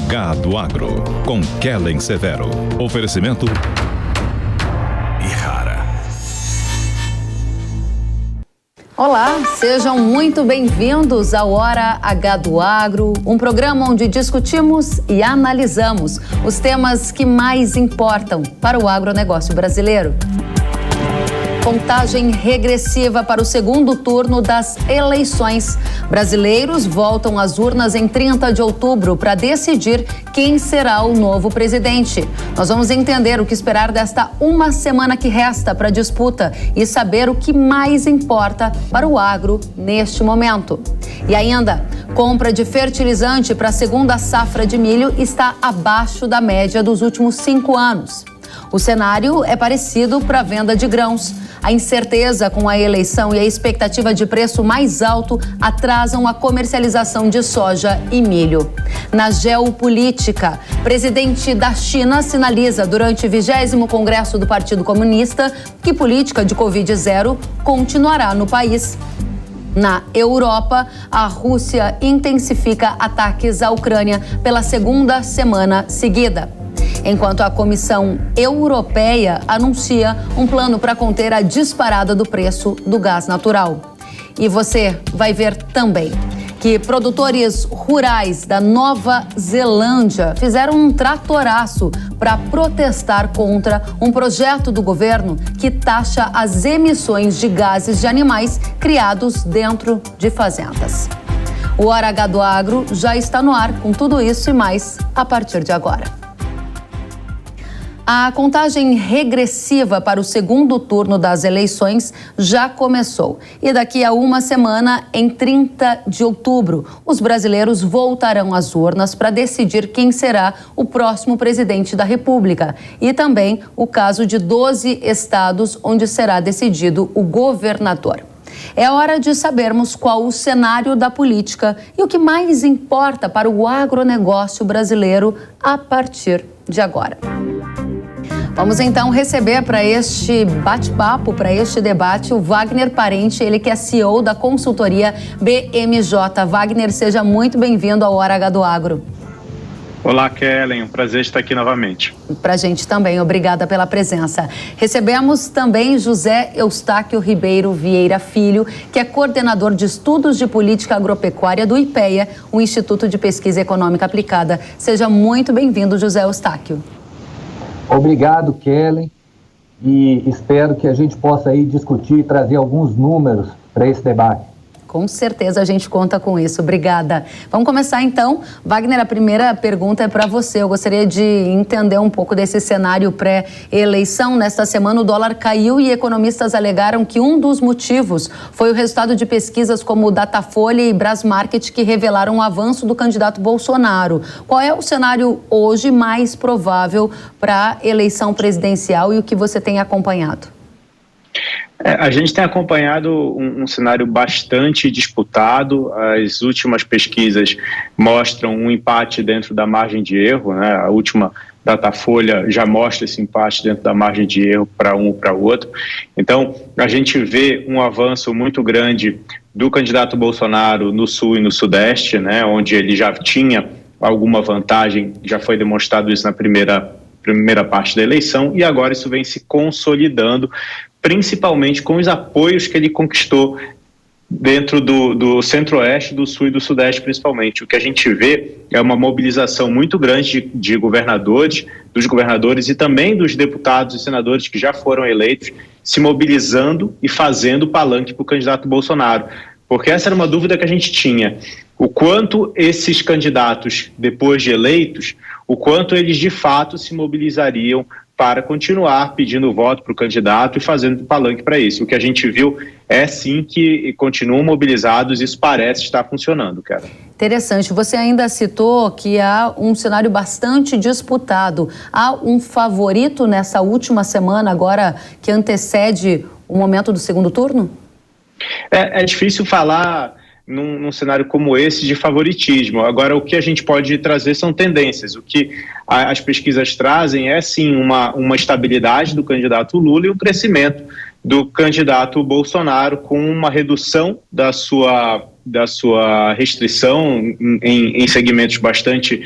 H do Agro, com Kellen Severo. Oferecimento Ihara. Olá, sejam muito bem-vindos ao Hora H do Agro, um programa onde discutimos e analisamos os temas que mais importam para o agronegócio brasileiro. Contagem regressiva para o segundo turno das eleições. Brasileiros voltam às urnas em 30 de outubro para decidir quem será o novo presidente. Nós vamos entender o que esperar desta uma semana que resta para a disputa e saber o que mais importa para o agro neste momento. E ainda, compra de fertilizante para a segunda safra de milho está abaixo da média dos últimos 5 anos. O cenário é parecido para a venda de grãos. A incerteza com a eleição e a expectativa de preço mais alto atrasam a comercialização de soja e milho. Na geopolítica, presidente da China sinaliza durante o 20º Congresso do Partido Comunista que política de Covid-0 continuará no país. Na Europa, a Rússia intensifica ataques à Ucrânia pela segunda semana seguida. Enquanto a Comissão Europeia anuncia um plano para conter a disparada do preço do gás natural. E você vai ver também que produtores rurais da Nova Zelândia fizeram um tratoraço para protestar contra um projeto do governo que taxa as emissões de gases de animais criados dentro de fazendas. O Hora H do Agro já está no ar com tudo isso e mais a partir de agora. A contagem regressiva para o segundo turno das eleições já começou. E daqui a uma semana, em 30 de outubro, os brasileiros voltarão às urnas para decidir quem será o próximo presidente da República. E também o caso de 12 estados onde será decidido o governador. É hora de sabermos qual o cenário da política e o que mais importa para o agronegócio brasileiro a partir de agora. Vamos então receber para este bate-papo, para este debate, o Wagner Parente, ele que é CEO da consultoria BMJ. Wagner, seja muito bem-vindo ao Hora H do Agro. Olá, Kellen, um prazer estar aqui novamente. Para a gente também, obrigada pela presença. Recebemos também José Eustáquio Ribeiro Vieira Filho, que é coordenador de estudos de política agropecuária do IPEA, o Instituto de Pesquisa Econômica Aplicada. Seja muito bem-vindo, José Eustáquio. Obrigado, Kellen, e espero que a gente possa aí discutir e trazer alguns números para esse debate. Com certeza a gente conta com isso. Obrigada. Vamos começar então. Wagner, a primeira pergunta é para você. Eu gostaria de entender um pouco desse cenário pré-eleição. Nesta semana o dólar caiu e economistas alegaram que um dos motivos foi o resultado de pesquisas como o Datafolha e Brasmarket que revelaram o avanço do candidato Bolsonaro. Qual é o cenário hoje mais provável para a eleição presidencial e o que você tem acompanhado? A gente tem acompanhado um cenário bastante disputado. As últimas pesquisas mostram um empate dentro da margem de erro, né? A última Datafolha já mostra esse empate dentro da margem de erro para um ou para o outro. Então, a gente vê um avanço muito grande do candidato Bolsonaro no Sul e no Sudeste, né? Onde ele já tinha alguma vantagem, já foi demonstrado isso na primeira parte da eleição, e agora isso vem se consolidando, principalmente com os apoios que ele conquistou dentro do Centro-Oeste, do Sul e do Sudeste, principalmente. O que a gente vê é uma mobilização muito grande de governadores, dos governadores e também dos deputados e senadores que já foram eleitos, se mobilizando e fazendo palanque para o candidato Bolsonaro. Porque essa era uma dúvida que a gente tinha. O quanto esses candidatos, depois de eleitos, o quanto eles de fato se mobilizariam para continuar pedindo voto para o candidato e fazendo palanque para isso. O que a gente viu é sim que continuam mobilizados, isso parece estar funcionando, cara. Interessante. Você ainda citou que há um cenário bastante disputado. Há um favorito nessa última semana agora que antecede o momento do segundo turno? É difícil falar num cenário como esse de favoritismo. Agora, o que a gente pode trazer são tendências. O que as pesquisas trazem é, sim, uma estabilidade do candidato Lula e um crescimento do candidato Bolsonaro, com uma redução sua restrição em segmentos bastante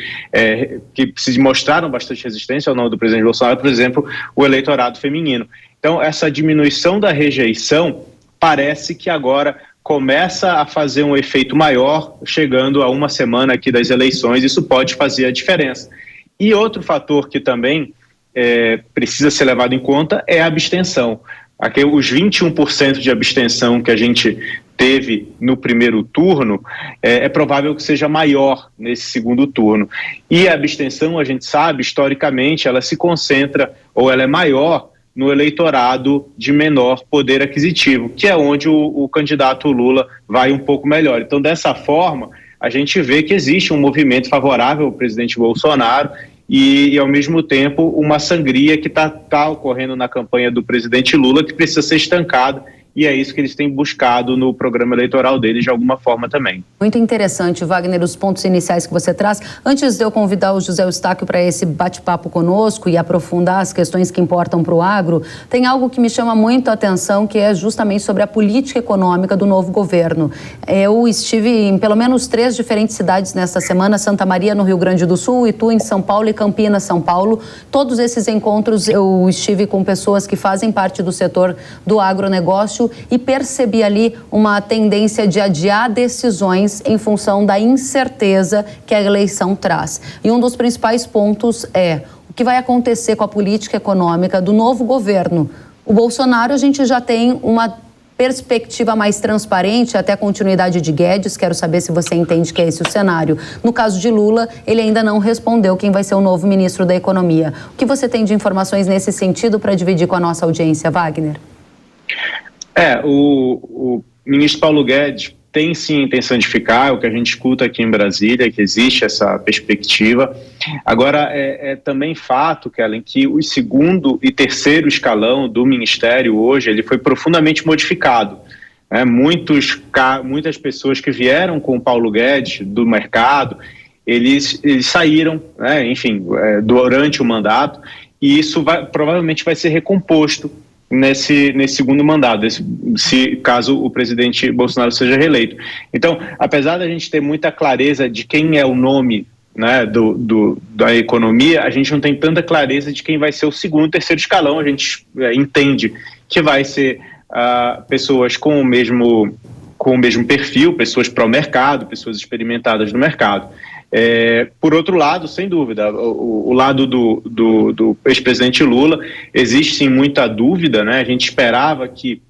que se mostraram bastante resistência ao nome do presidente Bolsonaro, por exemplo, o eleitorado feminino. Então, essa diminuição da rejeição parece que agora começa a fazer um efeito maior, chegando a uma semana aqui das eleições. Isso pode fazer a diferença. E outro fator que também precisa ser levado em conta é a abstenção. Aqui, os 21% de abstenção que a gente teve no primeiro turno, é provável que seja maior nesse segundo turno. E a abstenção, a gente sabe, historicamente, ela se concentra, ou ela é maior, no eleitorado de menor poder aquisitivo, que é onde o candidato Lula vai um pouco melhor. Então, dessa forma, a gente vê que existe um movimento favorável ao presidente Bolsonaro e ao mesmo tempo, uma sangria que está ocorrendo na campanha do presidente Lula, que precisa ser estancada, e é isso que eles têm buscado no programa eleitoral deles de alguma forma também. Muito interessante, Wagner, os pontos iniciais que você traz. Antes de eu convidar o José Eustáquio para esse bate-papo conosco e aprofundar as questões que importam para o agro, tem algo que me chama muito a atenção, que é justamente sobre a política econômica do novo governo. Eu estive em pelo menos 3 diferentes cidades nesta semana: Santa Maria, no Rio Grande do Sul, Itu, em São Paulo, e Campinas, São Paulo. Todos esses encontros eu estive com pessoas que fazem parte do setor do agronegócio e percebi ali uma tendência de adiar decisões em função da incerteza que a eleição traz. E um dos principais pontos é o que vai acontecer com a política econômica do novo governo. O Bolsonaro, a gente já tem uma perspectiva mais transparente, até a continuidade de Guedes. Quero saber se você entende que é esse o cenário. No caso de Lula, ele ainda não respondeu quem vai ser o novo ministro da Economia. O que você tem de informações nesse sentido para dividir com a nossa audiência, Wagner? O ministro Paulo Guedes tem sim a intenção de ficar, é o que a gente escuta aqui em Brasília, que existe essa perspectiva. Agora, é também fato, Kellen, que o segundo e terceiro escalão do ministério hoje, ele foi profundamente modificado. Muitas pessoas que vieram com o Paulo Guedes do mercado, eles saíram, durante o mandato, e isso provavelmente vai ser recomposto nesse segundo mandato, caso o presidente Bolsonaro seja reeleito. Então, apesar da gente ter muita clareza de quem é o nome, né, da economia, a gente não tem tanta clareza de quem vai ser o segundo e terceiro escalão. A gente entende que vai ser pessoas com o mesmo perfil, pessoas pró-mercado, pessoas experimentadas no mercado. Por outro lado, sem dúvida, o lado do ex-presidente Lula, existe sim muita dúvida, né? A gente esperava que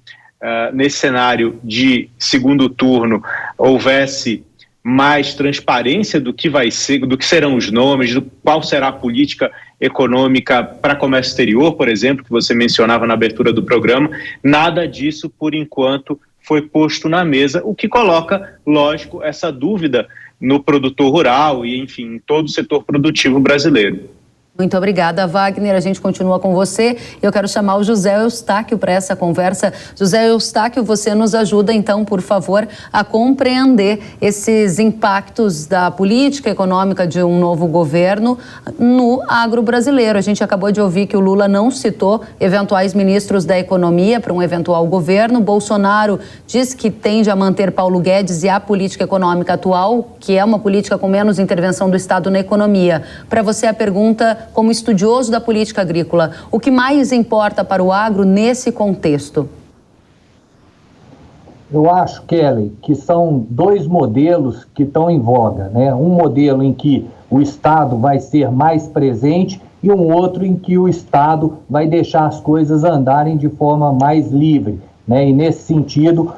nesse cenário de segundo turno houvesse mais transparência do que vai ser, do que serão os nomes, do qual será a política econômica para comércio exterior, por exemplo, que você mencionava na abertura do programa. Nada disso, por enquanto, foi posto na mesa, o que coloca, lógico, essa dúvida no produtor rural e, enfim, em todo o setor produtivo brasileiro. Muito obrigada, Wagner. A gente continua com você. Eu quero chamar o José Eustáquio para essa conversa. José Eustáquio, você nos ajuda, então, por favor, a compreender esses impactos da política econômica de um novo governo no agro brasileiro. A gente acabou de ouvir que o Lula não citou eventuais ministros da economia para um eventual governo. Bolsonaro diz que tende a manter Paulo Guedes e a política econômica atual, que é uma política com menos intervenção do Estado na economia. Para você, a pergunta: como estudioso da política agrícola, o que mais importa para o agro nesse contexto? Eu acho, Kelly, que são 2 modelos que estão em voga, né? Um modelo em que o Estado vai ser mais presente e um outro em que o Estado vai deixar as coisas andarem de forma mais livre, né? E nesse sentido,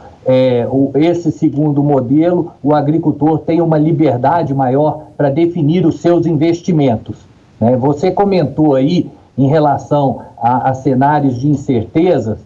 esse segundo modelo, o agricultor tem uma liberdade maior para definir os seus investimentos. Você comentou aí em relação a cenários de incertezas,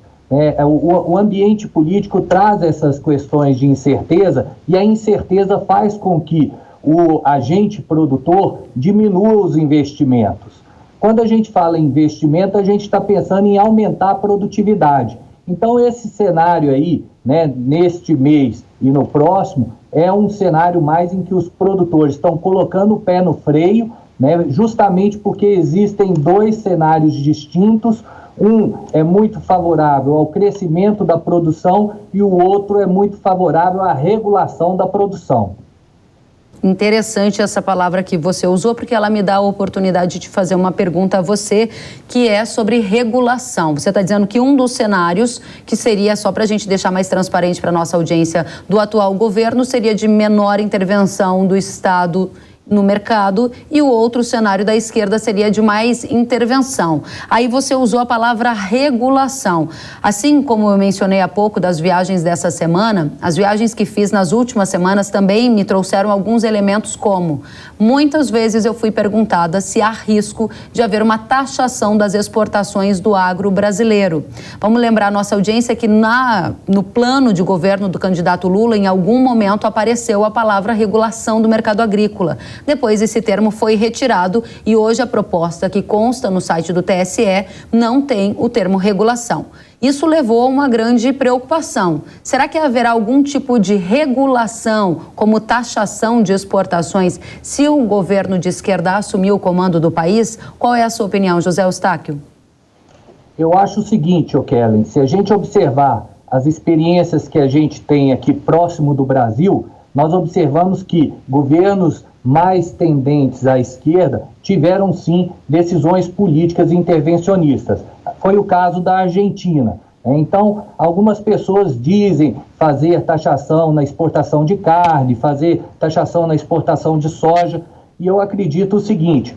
o ambiente político traz essas questões de incerteza e a incerteza faz com que o agente produtor diminua os investimentos. Quando a gente fala em investimento, a gente está pensando em aumentar a produtividade. Então, esse cenário aí, né, neste mês e no próximo, é um cenário mais em que os produtores estão colocando o pé no freio, né, justamente porque existem 2 cenários distintos, Um é muito favorável ao crescimento da produção e o outro é muito favorável à regulação da produção. Interessante essa palavra que você usou, porque ela me dá a oportunidade de fazer uma pergunta a você, que é sobre regulação. Você está dizendo que um dos cenários, que seria, só para a gente deixar mais transparente para a nossa audiência, do atual governo, seria de menor intervenção do Estado no mercado, e o outro cenário da esquerda seria de mais intervenção. Aí você usou a palavra regulação. Assim como eu mencionei há pouco das viagens dessa semana, as viagens que fiz nas últimas semanas também me trouxeram alguns elementos como, muitas vezes eu fui perguntada se há risco de haver uma taxação das exportações do agro brasileiro. Vamos lembrar a nossa audiência que no plano de governo do candidato Lula, em algum momento apareceu a palavra regulação do mercado agrícola. Depois esse termo foi retirado e hoje a proposta que consta no site do TSE não tem o termo regulação. Isso levou a uma grande preocupação. Será que haverá algum tipo de regulação, como taxação de exportações, se o governo de esquerda assumir o comando do país? Qual é a sua opinião, José Eustáquio? Eu acho o seguinte, Kellen, se a gente observar as experiências que a gente tem aqui próximo do Brasil, nós observamos que governos mais tendentes à esquerda tiveram sim decisões políticas intervencionistas. Foi o caso da Argentina. Então, algumas pessoas dizem fazer taxação na exportação de carne, fazer taxação na exportação de soja, e eu acredito o seguinte,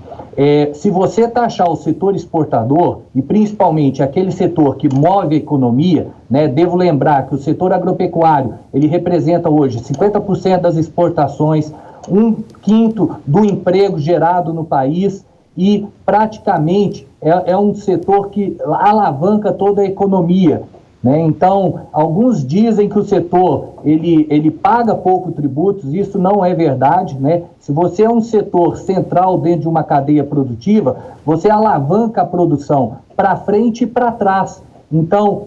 se você taxar o setor exportador, e principalmente aquele setor que move a economia, né, devo lembrar que o setor agropecuário, ele representa hoje 50% das exportações, 1/5 do emprego gerado no país e praticamente é um setor que alavanca toda a economia, né? Então, alguns dizem que o setor ele paga pouco tributos, isso não é verdade, né? Se você é um setor central dentro de uma cadeia produtiva, você alavanca a produção para frente e para trás. Então,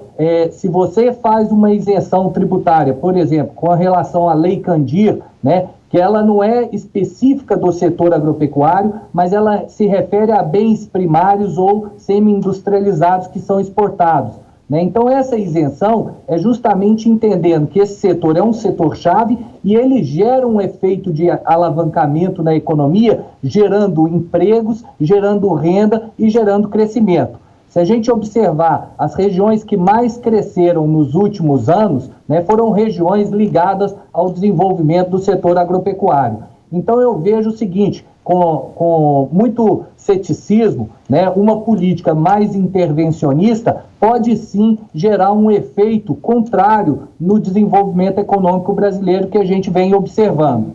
se você faz uma isenção tributária, por exemplo, com relação à Lei Candir, né, que ela não é específica do setor agropecuário, mas ela se refere a bens primários ou semi-industrializados que são exportados, né? Então, essa isenção é justamente entendendo que esse setor é um setor-chave e ele gera um efeito de alavancamento na economia, gerando empregos, gerando renda e gerando crescimento. Se a gente observar as regiões que mais cresceram nos últimos anos, né, foram regiões ligadas ao desenvolvimento do setor agropecuário. Então eu vejo o seguinte, com muito ceticismo, né, uma política mais intervencionista pode sim gerar um efeito contrário no desenvolvimento econômico brasileiro que a gente vem observando.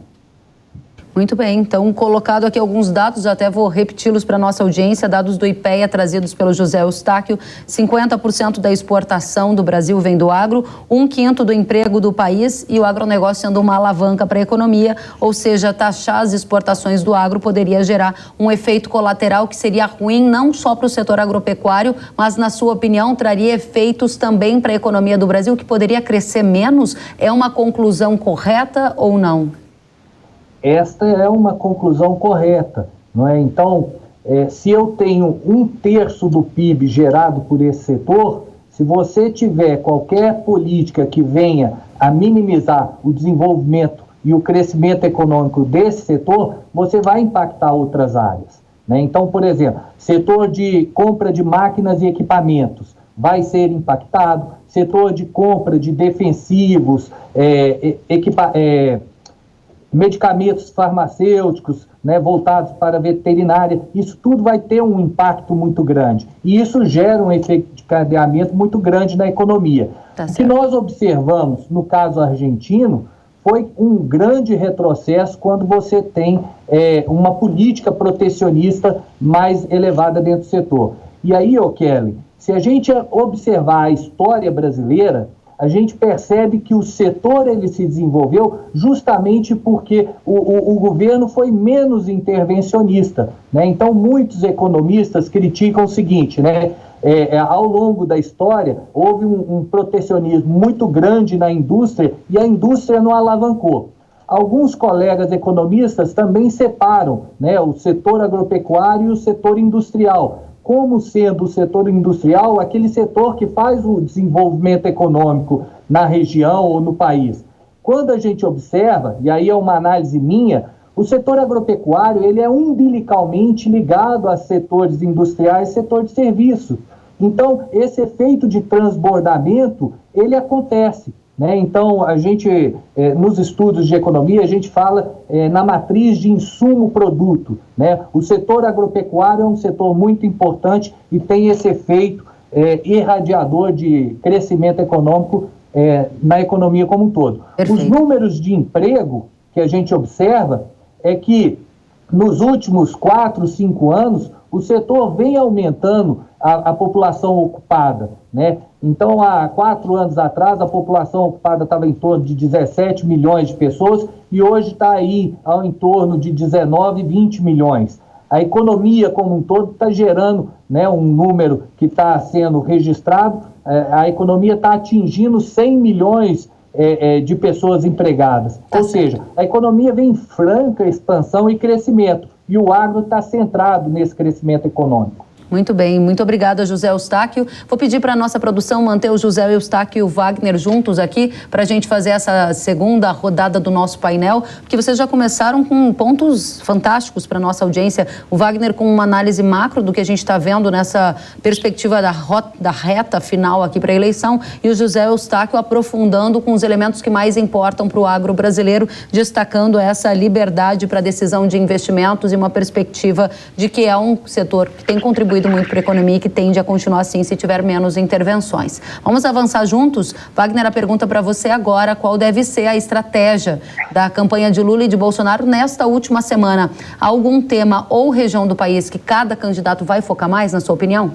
Muito bem, então colocado aqui alguns dados, até vou repeti-los para a nossa audiência, dados do IPEA trazidos pelo José Eustáquio, 50% da exportação do Brasil vem do agro, 1/5 do emprego do país e o agronegócio sendo uma alavanca para a economia, ou seja, taxar as exportações do agro poderia gerar um efeito colateral que seria ruim não só para o setor agropecuário, mas na sua opinião traria efeitos também para a economia do Brasil que poderia crescer menos? É uma conclusão correta ou não? Esta é uma conclusão correta, não é? Então, se eu tenho 1/3 do PIB gerado por esse setor, se você tiver qualquer política que venha a minimizar o desenvolvimento e o crescimento econômico desse setor, você vai impactar outras áreas, né? Então, por exemplo, setor de compra de máquinas e equipamentos vai ser impactado, setor de compra de defensivos, medicamentos farmacêuticos, né, voltados para a veterinária, isso tudo vai ter um impacto muito grande. E isso gera um efeito de cadeamento muito grande na economia. O que nós observamos no caso argentino foi um grande retrocesso quando você tem uma política protecionista mais elevada dentro do setor. E aí, Kelly, se a gente observar a história brasileira, a gente percebe que o setor ele se desenvolveu justamente porque o governo foi menos intervencionista, né? Então, muitos economistas criticam o seguinte, né? Ao longo da história, houve um protecionismo muito grande na indústria e a indústria não alavancou. Alguns colegas economistas também separam, né, o setor agropecuário e o setor industrial, como sendo o setor industrial aquele setor que faz o desenvolvimento econômico na região ou no país. Quando a gente observa, e aí é uma análise minha, o setor agropecuário ele é umbilicalmente ligado a setores industriais e setor de serviço. Então, esse efeito de transbordamento, ele acontece, né? Então, a gente, nos estudos de economia, a gente fala na matriz de insumo-produto, né? O setor agropecuário é um setor muito importante e tem esse efeito irradiador de crescimento econômico na economia como um todo. Perfeito. Os números de emprego que a gente observa é que nos últimos 4, 5 anos, o setor vem aumentando a população ocupada, né? Então, há 4 anos atrás, a população ocupada estava em torno de 17 milhões de pessoas e hoje está aí ao em torno de 19, 20 milhões. A economia como um todo está gerando, né, um número que está sendo registrado, a economia está atingindo 100 milhões de pessoas empregadas. Ou seja, a economia vem em franca expansão e crescimento, e o agro está centrado nesse crescimento econômico. Muito bem, muito obrigada, José Eustáquio. Vou pedir para a nossa produção manter o José Eustáquio e o Wagner juntos aqui para a gente fazer essa segunda rodada do nosso painel, porque vocês já começaram com pontos fantásticos para a nossa audiência. O Wagner com uma análise macro do que a gente está vendo nessa perspectiva da reta final aqui para a eleição, e o José Eustáquio aprofundando com os elementos que mais importam para o agro brasileiro, destacando essa liberdade para decisão de investimentos e uma perspectiva de que é um setor que tem contribuído muito para a economia e que tende a continuar assim se tiver menos intervenções. Vamos avançar juntos? Wagner, a pergunta para você agora: qual deve ser a estratégia da campanha de Lula e de Bolsonaro nesta última semana? Há algum tema ou região do país que cada candidato vai focar mais, na sua opinião?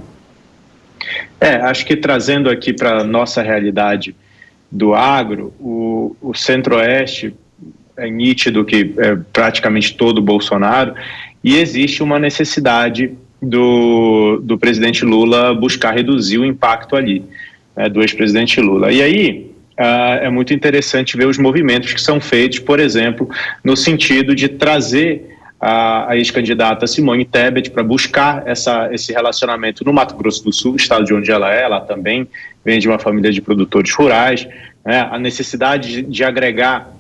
Acho que trazendo aqui para a nossa realidade do agro, o Centro-Oeste é nítido que é praticamente todo Bolsonaro, e existe uma necessidade do presidente Lula buscar reduzir o impacto ali, né, do ex-presidente Lula. E aí é muito interessante ver os movimentos que são feitos, por exemplo, no sentido de trazer a ex-candidata Simone Tebet para buscar esse relacionamento no Mato Grosso do Sul, estado de onde ela também vem de uma família de produtores rurais, né, a necessidade de agregar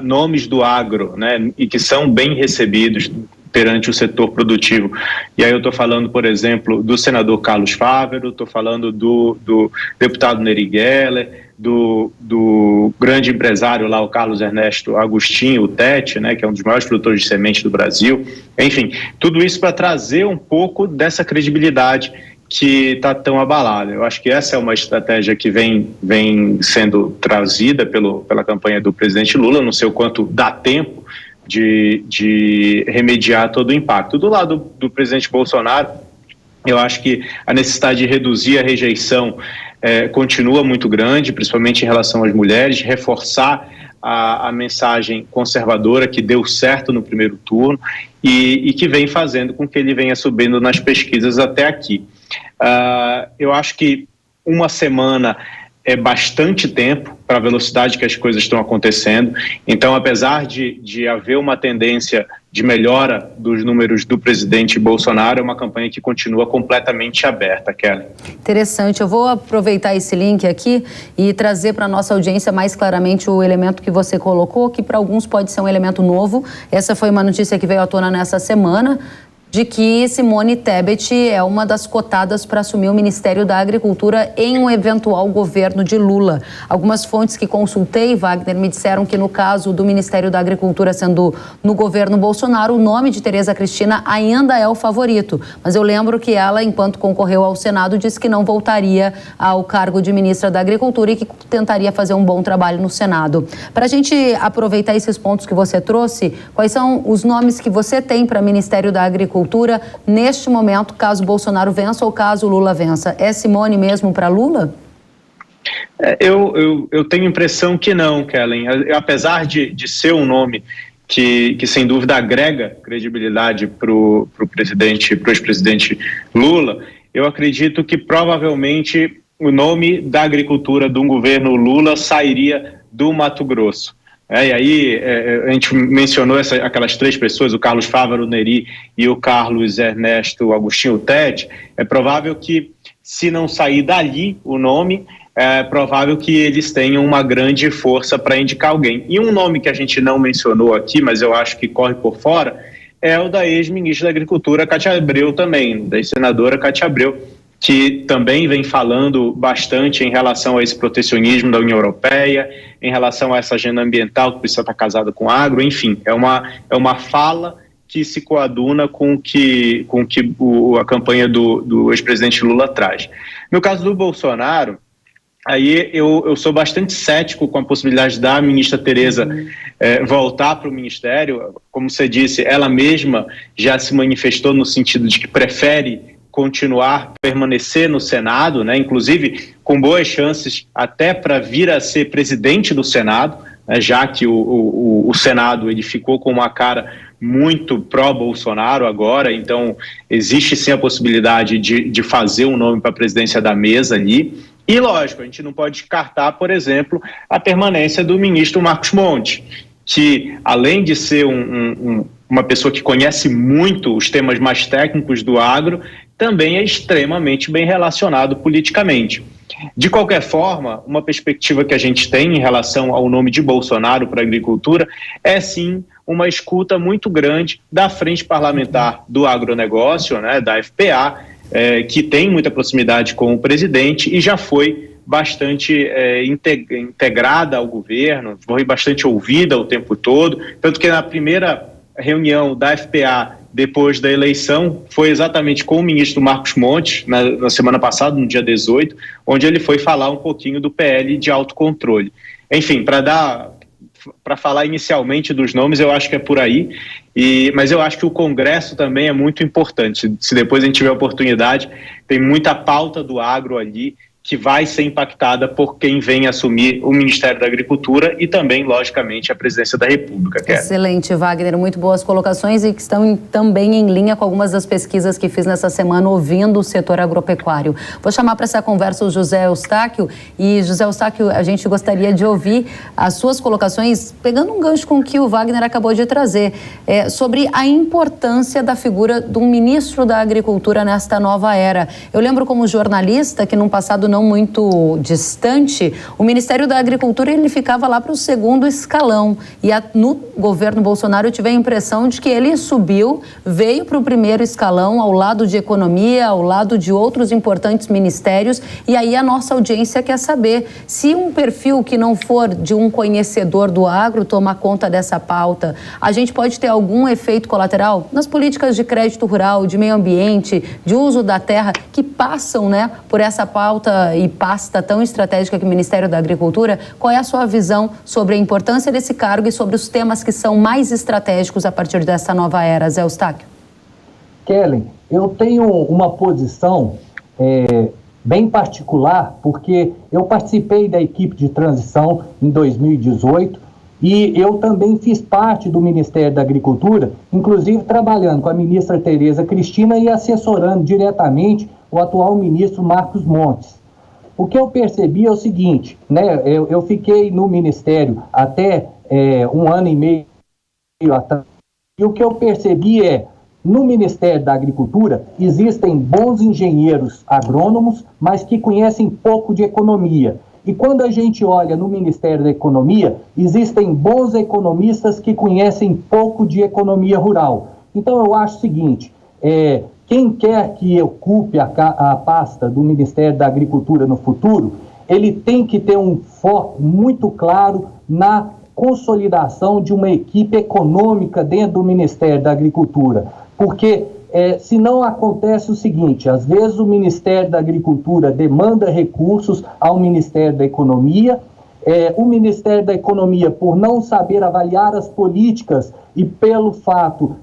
nomes do agro, né, e que são bem recebidos perante o setor produtivo. E aí eu estou falando, por exemplo, do senador Carlos Fávero, estou falando do deputado Neri Geller, do grande empresário lá, o Carlos Ernesto Agostinho, o Tete, né, que é um dos maiores produtores de semente do Brasil. Enfim, tudo isso para trazer um pouco dessa credibilidade que está tão abalada. Eu acho que essa é uma estratégia que vem sendo trazida pela campanha do presidente Lula. Não sei o quanto dá tempo de remediar todo o impacto. Do lado do presidente Bolsonaro, eu acho que a necessidade de reduzir a rejeição continua muito grande, principalmente em relação às mulheres, reforçar a mensagem conservadora que deu certo no primeiro turno e que vem fazendo com que ele venha subindo nas pesquisas até aqui. Eu acho que uma semana é bastante tempo para a velocidade que as coisas estão acontecendo. Então, apesar de haver uma tendência de melhora dos números do presidente Bolsonaro, é uma campanha que continua completamente aberta, Kelly. Interessante. Eu vou aproveitar esse link aqui e trazer para a nossa audiência mais claramente o elemento que você colocou, que para alguns pode ser um elemento novo. Essa foi uma notícia que veio à tona nessa semana, de que Simone Tebet é uma das cotadas para assumir o Ministério da Agricultura em um eventual governo de Lula. Algumas fontes que consultei, Wagner, me disseram que no caso do Ministério da Agricultura sendo no governo Bolsonaro, o nome de Tereza Cristina ainda é o favorito. Mas eu lembro que ela, enquanto concorreu ao Senado, disse que não voltaria ao cargo de ministra da Agricultura e que tentaria fazer um bom trabalho no Senado. Para a gente aproveitar esses pontos que você trouxe, quais são os nomes que você tem para o Ministério da Agricultura neste momento, caso Bolsonaro vença ou caso Lula vença? É Simone mesmo para Lula? Eu tenho a impressão que não, Kellen. Apesar de ser um nome que sem dúvida agrega credibilidade para o ex-presidente Lula, eu acredito que provavelmente o nome da agricultura de um governo Lula sairia do Mato Grosso. E aí a gente mencionou aquelas 3 pessoas, o Carlos Fávaro Neri e o Carlos Ernesto Agostinho Tete. É provável que, se não sair dali o nome, é provável que eles tenham uma grande força para indicar alguém. E um nome que a gente não mencionou aqui, mas eu acho que corre por fora, é o da ex-ministra da Agricultura, Cátia Abreu também, da senadora Cátia Abreu, que também vem falando bastante em relação a esse protecionismo da União Europeia, em relação a essa agenda ambiental que precisa estar casada com o agro, enfim, é uma fala que se coaduna com o que a campanha do ex-presidente Lula traz. No caso do Bolsonaro, aí eu sou bastante cético com a possibilidade da ministra Tereza voltar para o ministério. Como você disse, ela mesma já se manifestou no sentido de que prefere permanecer no Senado, né? Inclusive com boas chances até para vir a ser presidente do Senado, né? Já que o Senado ele ficou com uma cara muito pró-Bolsonaro agora, então existe sim a possibilidade de fazer um nome para a presidência da mesa ali. E lógico, a gente não pode descartar, por exemplo, a permanência do ministro Marcos Monte, que além de ser uma pessoa que conhece muito os temas mais técnicos do agro, também é extremamente bem relacionado politicamente. De qualquer forma, uma perspectiva que a gente tem em relação ao nome de Bolsonaro para a agricultura é sim uma escuta muito grande da Frente Parlamentar do Agronegócio, né, da FPA, que tem muita proximidade com o presidente e já foi bastante integrada ao governo, foi bastante ouvida o tempo todo, tanto que na primeira reunião da FPA depois da eleição foi exatamente com o ministro Marcos Monte, na semana passada, no dia 18, onde ele foi falar um pouquinho do PL de autocontrole. Enfim, para falar inicialmente dos nomes, eu acho que é por aí, mas eu acho que o Congresso também é muito importante. Se depois a gente tiver oportunidade, tem muita pauta do agro ali que vai ser impactada por quem vem assumir o Ministério da Agricultura e também, logicamente, a presidência da República. Excelente, Wagner. Muito boas colocações e que estão também em linha com algumas das pesquisas que fiz nessa semana, ouvindo o setor agropecuário. Vou chamar para essa conversa o José Eustáquio. E, José Eustáquio, a gente gostaria de ouvir as suas colocações, pegando um gancho com o que o Wagner acabou de trazer, sobre a importância da figura de um ministro da Agricultura nesta nova era. Eu lembro como jornalista que, num passado não muito distante, o Ministério da Agricultura ele ficava lá para o segundo escalão e no governo Bolsonaro eu tive a impressão de que ele subiu, veio para o primeiro escalão ao lado de economia, ao lado de outros importantes ministérios, e aí a nossa audiência quer saber se um perfil que não for de um conhecedor do agro tomar conta dessa pauta, a gente pode ter algum efeito colateral nas políticas de crédito rural, de meio ambiente, de uso da terra, que passam, né, por essa pauta e pasta tão estratégica que o Ministério da Agricultura. Qual é a sua visão sobre a importância desse cargo e sobre os temas que são mais estratégicos a partir dessa nova era, Zé Eustáquio? Kellen, eu tenho uma posição bem particular, porque eu participei da equipe de transição em 2018 e eu também fiz parte do Ministério da Agricultura, inclusive trabalhando com a ministra Tereza Cristina e assessorando diretamente o atual ministro Marcos Montes. O que eu percebi é o seguinte, né? Eu fiquei no Ministério até 1 ano e meio atrás, e o que eu percebi no Ministério da Agricultura existem bons engenheiros agrônomos, mas que conhecem pouco de economia. E quando a gente olha no Ministério da Economia, existem bons economistas que conhecem pouco de economia rural. Então eu acho o seguinte, quem quer que ocupe a pasta do Ministério da Agricultura no futuro, ele tem que ter um foco muito claro na consolidação de uma equipe econômica dentro do Ministério da Agricultura. Porque senão acontece o seguinte, às vezes o Ministério da Agricultura demanda recursos ao Ministério da Economia, o Ministério da Economia, por não saber avaliar as políticas e pelo fato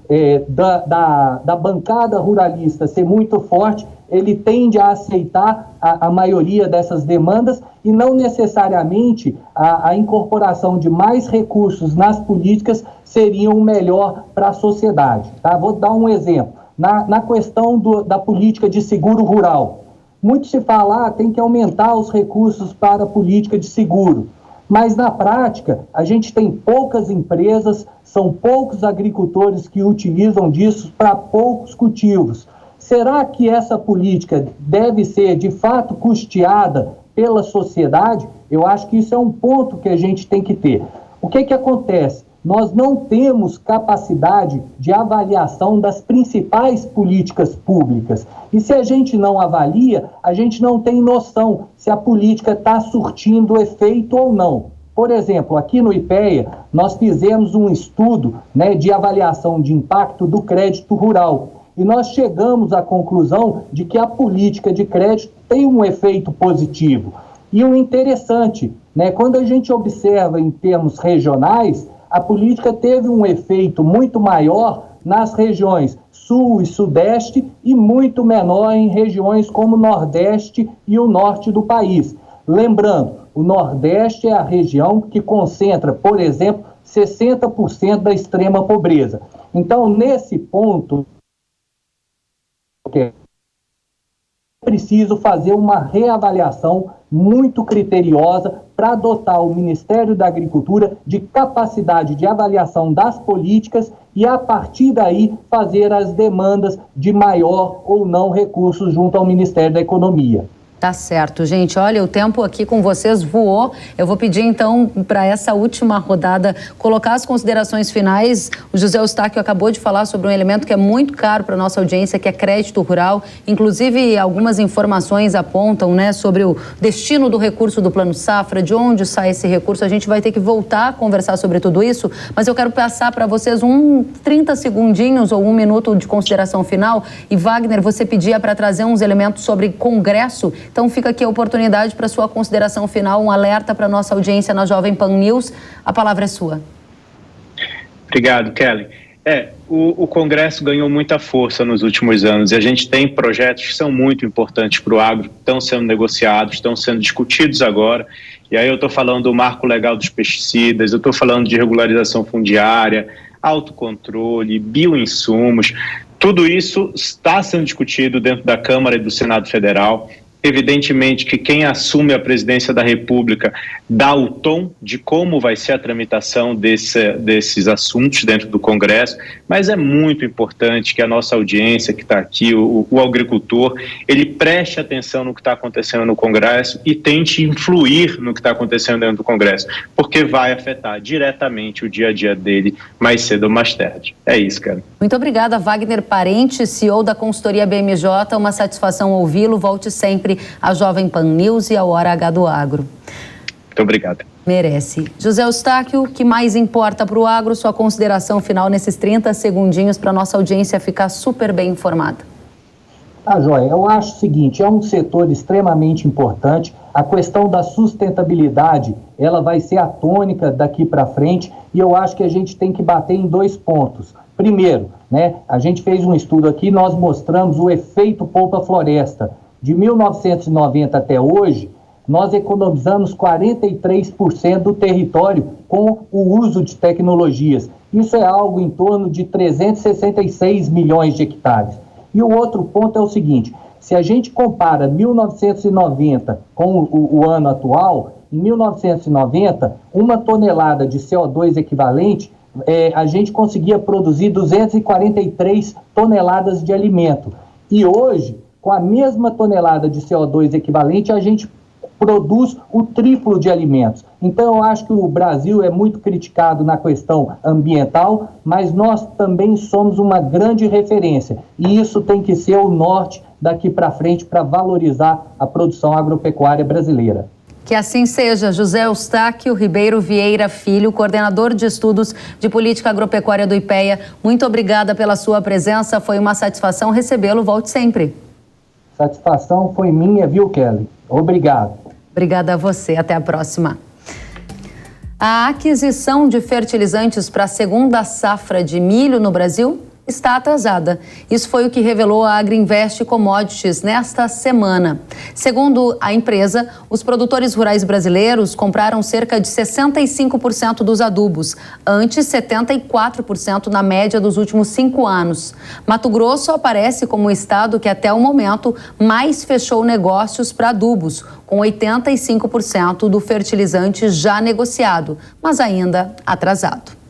da bancada ruralista ser muito forte, ele tende a aceitar a maioria dessas demandas e não necessariamente a incorporação de mais recursos nas políticas seria o melhor para a sociedade. Tá? Vou dar um exemplo. Na questão da política de seguro rural, muito se fala, tem que aumentar os recursos para a política de seguro. Mas na prática, a gente tem poucas empresas, são poucos agricultores que utilizam disso para poucos cultivos. Será que essa política deve ser de fato custeada pela sociedade? Eu acho que isso é um ponto que a gente tem que ter. O que acontece? Nós não temos capacidade de avaliação das principais políticas públicas. E se a gente não avalia, a gente não tem noção se a política está surtindo efeito ou não. Por exemplo, aqui no IPEA, nós fizemos um estudo, né, de avaliação de impacto do crédito rural. E nós chegamos à conclusão de que a política de crédito tem um efeito positivo. E o interessante, né, quando a gente observa em termos regionais, a política teve um efeito muito maior nas regiões Sul e Sudeste e muito menor em regiões como o Nordeste e o Norte do país. Lembrando, o Nordeste é a região que concentra, por exemplo, 60% da extrema pobreza. Então, nesse ponto, é preciso fazer uma reavaliação muito criteriosa para dotar o Ministério da Agricultura de capacidade de avaliação das políticas e, a partir daí, fazer as demandas de maior ou não recursos junto ao Ministério da Economia. Tá certo, gente. Olha, o tempo aqui com vocês voou. Eu vou pedir, então, para essa última rodada, colocar as considerações finais. O José Eustáquio acabou de falar sobre um elemento que é muito caro para a nossa audiência, que é crédito rural. Inclusive, algumas informações apontam, né, sobre o destino do recurso do Plano Safra, de onde sai esse recurso. A gente vai ter que voltar a conversar sobre tudo isso, mas eu quero passar para vocês 30 segundinhos ou 1 minuto de consideração final. E, Wagner, você pedia para trazer uns elementos sobre Congresso. Então fica aqui a oportunidade para sua consideração final, um alerta para a nossa audiência na Jovem Pan News. A palavra é sua. Obrigado, Kelly. O Congresso ganhou muita força nos últimos anos e a gente tem projetos que são muito importantes para o agro, que estão sendo negociados, estão sendo discutidos agora. E aí eu estou falando do marco legal dos pesticidas, eu estou falando de regularização fundiária, autocontrole, bioinsumos. Tudo isso está sendo discutido dentro da Câmara e do Senado Federal. Evidentemente que quem assume a presidência da República dá o tom de como vai ser a tramitação desses assuntos dentro do Congresso, mas é muito importante que a nossa audiência que está aqui, o agricultor, ele preste atenção no que está acontecendo no Congresso e tente influir no que está acontecendo dentro do Congresso, porque vai afetar diretamente o dia a dia dele mais cedo ou mais tarde. É isso, cara. Muito obrigada, Wagner Parente, CEO da consultoria BMJ. Uma satisfação ouvi-lo. Volte sempre à Jovem Pan News e ao Hora H do Agro. Muito obrigado. Merece. José Eustáquio, o que mais importa para o agro? Sua consideração final nesses 30 segundinhos para a nossa audiência ficar super bem informada. Joia, eu acho o seguinte, é um setor extremamente importante. A questão da sustentabilidade, ela vai ser a tônica daqui para frente e eu acho que a gente tem que bater em 2 pontos. Primeiro, né, a gente fez um estudo aqui, nós mostramos o efeito polpa-floresta. De 1990 até hoje, nós economizamos 43% do território com o uso de tecnologias. Isso é algo em torno de 366 milhões de hectares. E o outro ponto é o seguinte, se a gente compara 1990 com o ano atual, em 1990, 1 tonelada de CO2 equivalente, a gente conseguia produzir 243 toneladas de alimento. E hoje, com a mesma tonelada de CO2 equivalente, a gente produz o triplo de alimentos. Então, eu acho que o Brasil é muito criticado na questão ambiental, mas nós também somos uma grande referência. E isso tem que ser o norte daqui para frente para valorizar a produção agropecuária brasileira. Que assim seja. José Eustáquio Ribeiro Vieira Filho, coordenador de estudos de política agropecuária do IPEA. Muito obrigada pela sua presença. Foi uma satisfação recebê-lo. Volte sempre. Satisfação foi minha, viu, Kelly? Obrigado. Obrigada a você. Até a próxima. A aquisição de fertilizantes para a segunda safra de milho no Brasil está atrasada. Isso foi o que revelou a Agrinvest Commodities nesta semana. Segundo a empresa, os produtores rurais brasileiros compraram cerca de 65% dos adubos, antes 74% na média dos últimos 5 anos. Mato Grosso aparece como o estado que até o momento mais fechou negócios para adubos, com 85% do fertilizante já negociado, mas ainda atrasado.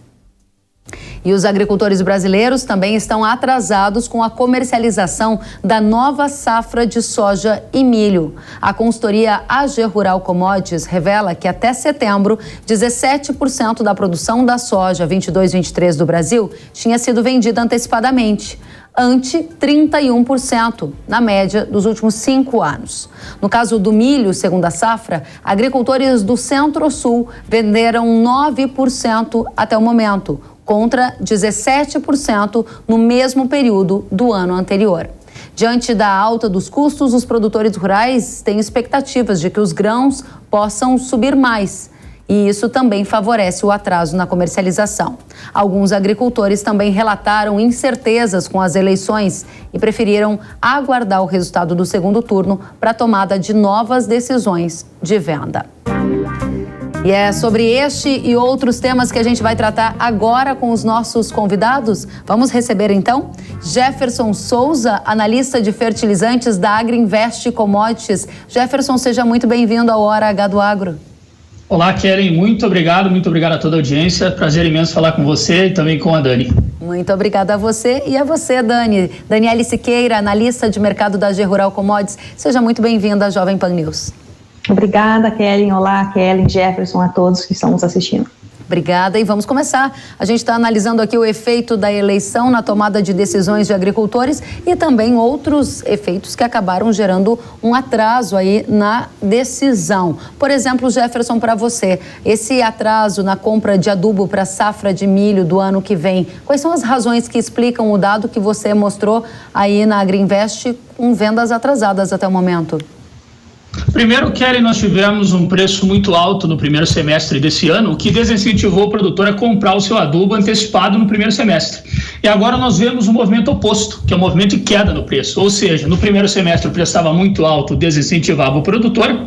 E os agricultores brasileiros também estão atrasados com a comercialização da nova safra de soja e milho. A consultoria AG Rural Commodities revela que até setembro, 17% da produção da soja 22-23 do Brasil tinha sido vendida antecipadamente, ante 31% na média dos últimos 5 anos. No caso do milho, segundo a safra, agricultores do Centro-Sul venderam 9% até o momento, contra 17% no mesmo período do ano anterior. Diante da alta dos custos, os produtores rurais têm expectativas de que os grãos possam subir mais. E isso também favorece o atraso na comercialização. Alguns agricultores também relataram incertezas com as eleições e preferiram aguardar o resultado do segundo turno para a tomada de novas decisões de venda. E é sobre este e outros temas que a gente vai tratar agora com os nossos convidados. Vamos receber então Jefferson Souza, analista de fertilizantes da Agrinvest Commodities. Jefferson, seja muito bem-vindo ao Hora H do Agro. Olá, Kellen, muito obrigado a toda a audiência. Prazer imenso falar com você e também com a Dani. Muito obrigada a você e a você, Dani. Daniele Siqueira, analista de mercado da AG Rural Commodities. Seja muito bem-vinda à Jovem Pan News. Obrigada, Kellen. Olá, Kellen, Jefferson, a todos que estão nos assistindo. Obrigada e vamos começar. A gente está analisando aqui o efeito da eleição na tomada de decisões de agricultores e também outros efeitos que acabaram gerando um atraso aí na decisão. Por exemplo, Jefferson, para você, esse atraso na compra de adubo para a safra de milho do ano que vem, quais são as razões que explicam o dado que você mostrou aí na Agrinvest com vendas atrasadas até o momento? Primeiro, Kelly, nós tivemos um preço muito alto no primeiro semestre desse ano, o que desincentivou o produtor a comprar o seu adubo antecipado no primeiro semestre. E agora nós vemos um movimento oposto, que é um movimento de queda no preço. Ou seja, no primeiro semestre o preço estava muito alto, desincentivava o produtor,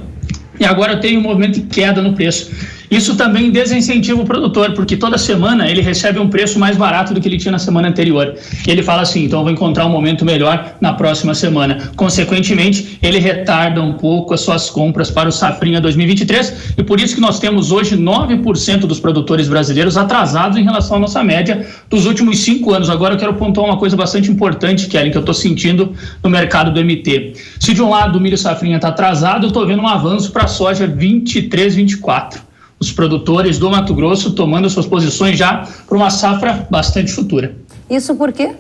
e agora tem um movimento de queda no preço. Isso também desincentiva o produtor, porque toda semana ele recebe um preço mais barato do que ele tinha na semana anterior. E ele fala assim, então eu vou encontrar um momento melhor na próxima semana. Consequentemente, ele retarda um pouco as suas compras para o Safrinha 2023, e por isso que nós temos hoje 9% dos produtores brasileiros atrasados em relação à nossa média dos últimos 5 anos. Agora eu quero pontuar uma coisa bastante importante, Kellen, que eu estou sentindo no mercado do MT. Se de um lado o milho Safrinha está atrasado, eu estou vendo um avanço para a soja 23-24. Os produtores do Mato Grosso tomando suas posições já para uma safra bastante futura. Isso por quê?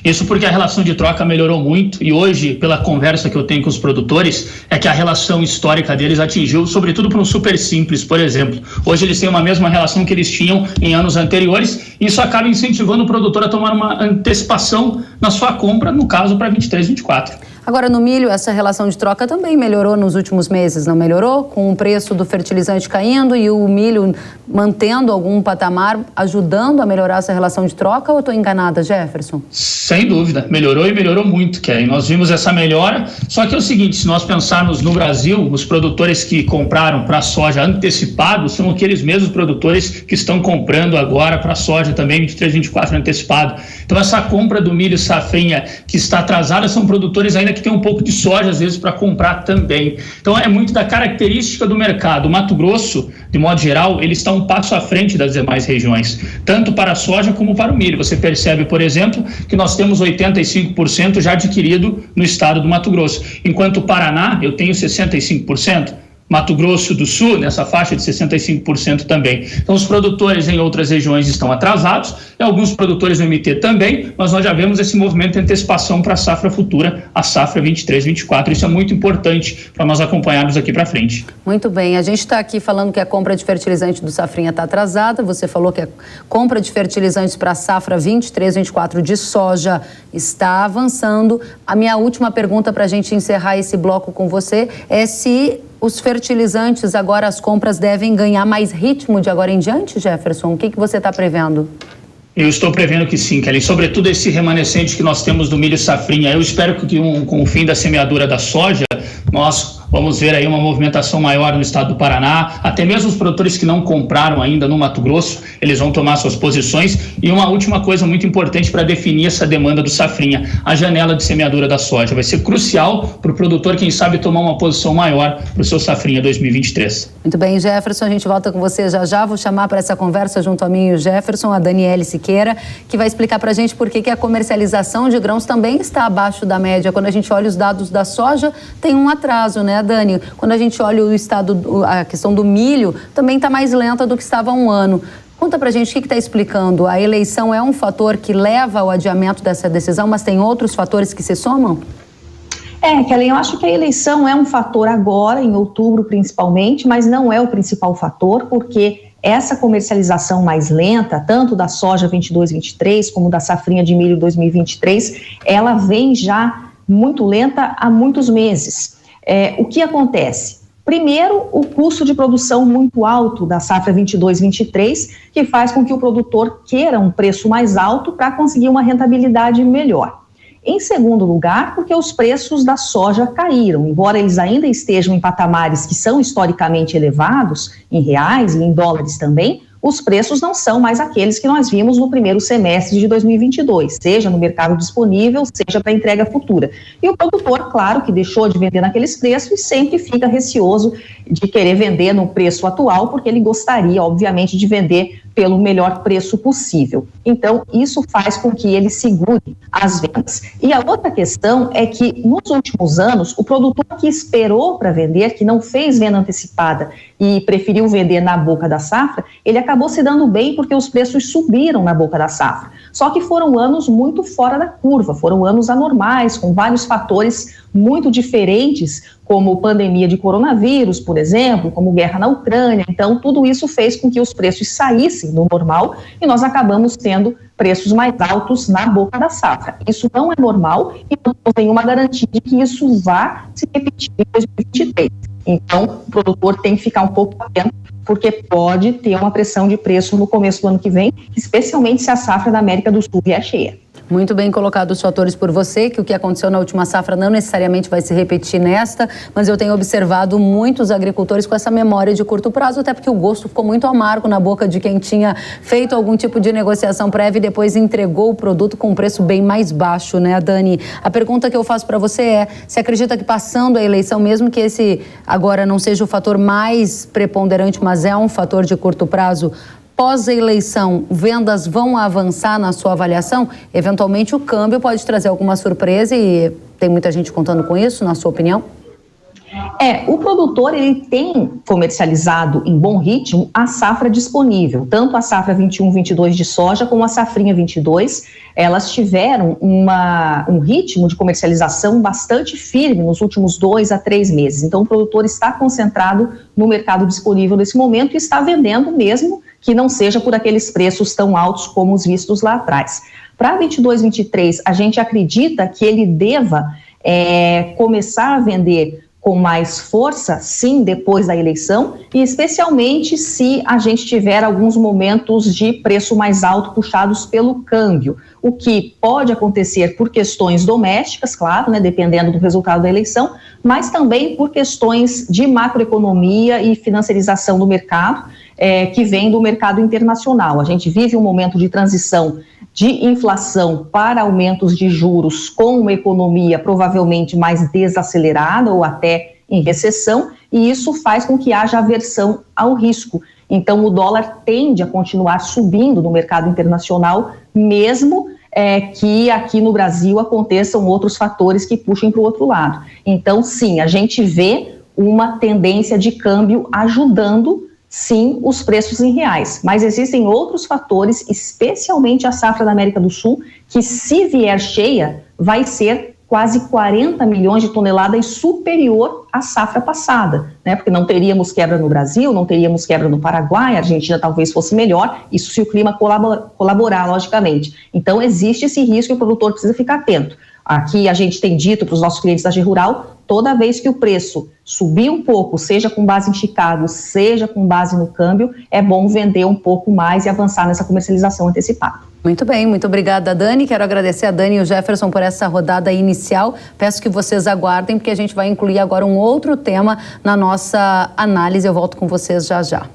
Isso porque a relação de troca melhorou muito e hoje, pela conversa que eu tenho com os produtores, é que a relação histórica deles atingiu, sobretudo para um super simples, por exemplo. Hoje eles têm uma mesma relação que eles tinham em anos anteriores e isso acaba incentivando o produtor a tomar uma antecipação na sua compra, no caso para 23-24. Agora, no milho, essa relação de troca também melhorou nos últimos meses, não melhorou? Com o preço do fertilizante caindo e o milho mantendo algum patamar, ajudando a melhorar essa relação de troca, ou eu estou enganada, Jefferson? Sem dúvida, melhorou e melhorou muito, Kellen. Nós vimos essa melhora, só que é o seguinte, se nós pensarmos no Brasil, os produtores que compraram para a soja antecipado são aqueles mesmos produtores que estão comprando agora para a soja também 23-24 antecipado. Então essa compra do milho Safrinha que está atrasada são produtores ainda que tem um pouco de soja, às vezes, para comprar também. Então, é muito da característica do mercado. O Mato Grosso, de modo geral, ele está um passo à frente das demais regiões, tanto para a soja como para o milho. Você percebe, por exemplo, que nós temos 85% já adquirido no estado do Mato Grosso, enquanto o Paraná, eu tenho 65%. Mato Grosso do Sul, nessa faixa de 65% também. Então, os produtores em outras regiões estão atrasados, e alguns produtores do MT também, mas nós já vemos esse movimento de antecipação para a safra futura, a safra 23-24. Isso é muito importante para nós acompanharmos aqui para frente. Muito bem. A gente está aqui falando que a compra de fertilizante do Safrinha está atrasada. Você falou que a compra de fertilizantes para a safra 23-24 de soja está avançando. A minha última pergunta para a gente encerrar esse bloco com você é se os fertilizantes, agora as compras devem ganhar mais ritmo de agora em diante, Jefferson? O que você está prevendo? Eu estou prevendo que sim, Kelly. Sobretudo esse remanescente que nós temos do milho safrinha. Eu espero que com o fim da semeadura da soja, nós vamos ver aí uma movimentação maior no estado do Paraná. Até mesmo os produtores que não compraram ainda no Mato Grosso, eles vão tomar suas posições. E uma última coisa muito importante para definir essa demanda do safrinha: a janela de semeadura da soja. Vai ser crucial para o produtor, quem sabe, tomar uma posição maior para o seu safrinha 2023. Muito bem, Jefferson, a gente volta com você já. Vou chamar para essa conversa junto a mim e o Jefferson, a Daniele Siqueira, que vai explicar para a gente por que a comercialização de grãos também está abaixo da média. Quando a gente olha os dados da soja, tem um atraso, né, Dani? Quando a gente olha a questão do milho, também está mais lenta do que estava há um ano. Conta pra gente o que está explicando. A eleição é um fator que leva ao adiamento dessa decisão, mas tem outros fatores que se somam? Kelly, eu acho que a eleição é um fator agora, em outubro principalmente, mas não é o principal fator, porque essa comercialização mais lenta, tanto da soja 22-23 como da safrinha de milho 2023, ela vem já muito lenta há muitos meses. O que acontece? Primeiro, o custo de produção muito alto da safra 22-23, que faz com que o produtor queira um preço mais alto para conseguir uma rentabilidade melhor. Em segundo lugar, porque os preços da soja caíram, embora eles ainda estejam em patamares que são historicamente elevados, em reais e em dólares também, os preços não são mais aqueles que nós vimos no primeiro semestre de 2022, seja no mercado disponível, seja para entrega futura. E o produtor, claro, que deixou de vender naqueles preços e sempre fica receoso de querer vender no preço atual, porque ele gostaria, obviamente, de vender pelo melhor preço possível. Então, isso faz com que ele segure as vendas. E a outra questão é que, nos últimos anos, o produtor que esperou para vender, que não fez venda antecipada e preferiu vender na boca da safra, ele acabou se dando bem porque os preços subiram na boca da safra. Só que foram anos muito fora da curva, foram anos anormais, com vários fatores muito diferentes, como pandemia de coronavírus, por exemplo, como guerra na Ucrânia. Então, tudo isso fez com que os preços saíssem do normal e nós acabamos tendo preços mais altos na boca da safra. Isso não é normal e não tem nenhuma garantia de que isso vá se repetir em 2023. Então, o produtor tem que ficar um pouco atento, porque pode ter uma pressão de preço no começo do ano que vem, especialmente se a safra da América do Sul vier cheia. Muito bem colocado os fatores por você, que o que aconteceu na última safra não necessariamente vai se repetir nesta, mas eu tenho observado muitos agricultores com essa memória de curto prazo, até porque o gosto ficou muito amargo na boca de quem tinha feito algum tipo de negociação prévia e depois entregou o produto com um preço bem mais baixo, né, Dani? A pergunta que eu faço para você é: você acredita que passando a eleição, mesmo que esse agora não seja o fator mais preponderante, mas é um fator de curto prazo, pós-eleição, vendas vão avançar na sua avaliação? Eventualmente o câmbio pode trazer alguma surpresa e tem muita gente contando com isso, na sua opinião? O produtor ele tem comercializado em bom ritmo a safra disponível, tanto a safra 21-22 de soja como a safrinha 22, elas tiveram um ritmo de comercialização bastante firme nos últimos 2 a 3 meses. Então o produtor está concentrado no mercado disponível nesse momento e está vendendo mesmo que não seja por aqueles preços tão altos como os vistos lá atrás. Para 22-23, a gente acredita que ele deva começar a vender com mais força, sim, depois da eleição, e especialmente se a gente tiver alguns momentos de preço mais alto puxados pelo câmbio, o que pode acontecer por questões domésticas, claro, né, dependendo do resultado da eleição, mas também por questões de macroeconomia e financiarização do mercado, que vem do mercado internacional. A gente vive um momento de transição de inflação para aumentos de juros com uma economia provavelmente mais desacelerada ou até em recessão, e isso faz com que haja aversão ao risco. Então, o dólar tende a continuar subindo no mercado internacional, mesmo que aqui no Brasil aconteçam outros fatores que puxem para o outro lado. Então, sim, a gente vê uma tendência de câmbio ajudando, sim, os preços em reais, mas existem outros fatores, especialmente a safra da América do Sul, que se vier cheia, vai ser quase 40 milhões de toneladas superior à safra passada, né? Porque não teríamos quebra no Brasil, não teríamos quebra no Paraguai, a Argentina talvez fosse melhor, isso se o clima colaborar, logicamente. Então existe esse risco e o produtor precisa ficar atento. Aqui a gente tem dito para os nossos clientes da G-Rural, toda vez que o preço subir um pouco, seja com base em Chicago, seja com base no câmbio, é bom vender um pouco mais e avançar nessa comercialização antecipada. Muito bem, muito obrigada, Dani. Quero agradecer a Dani e o Jefferson por essa rodada inicial. Peço que vocês aguardem, porque a gente vai incluir agora um outro tema na nossa análise. Eu volto com vocês já já.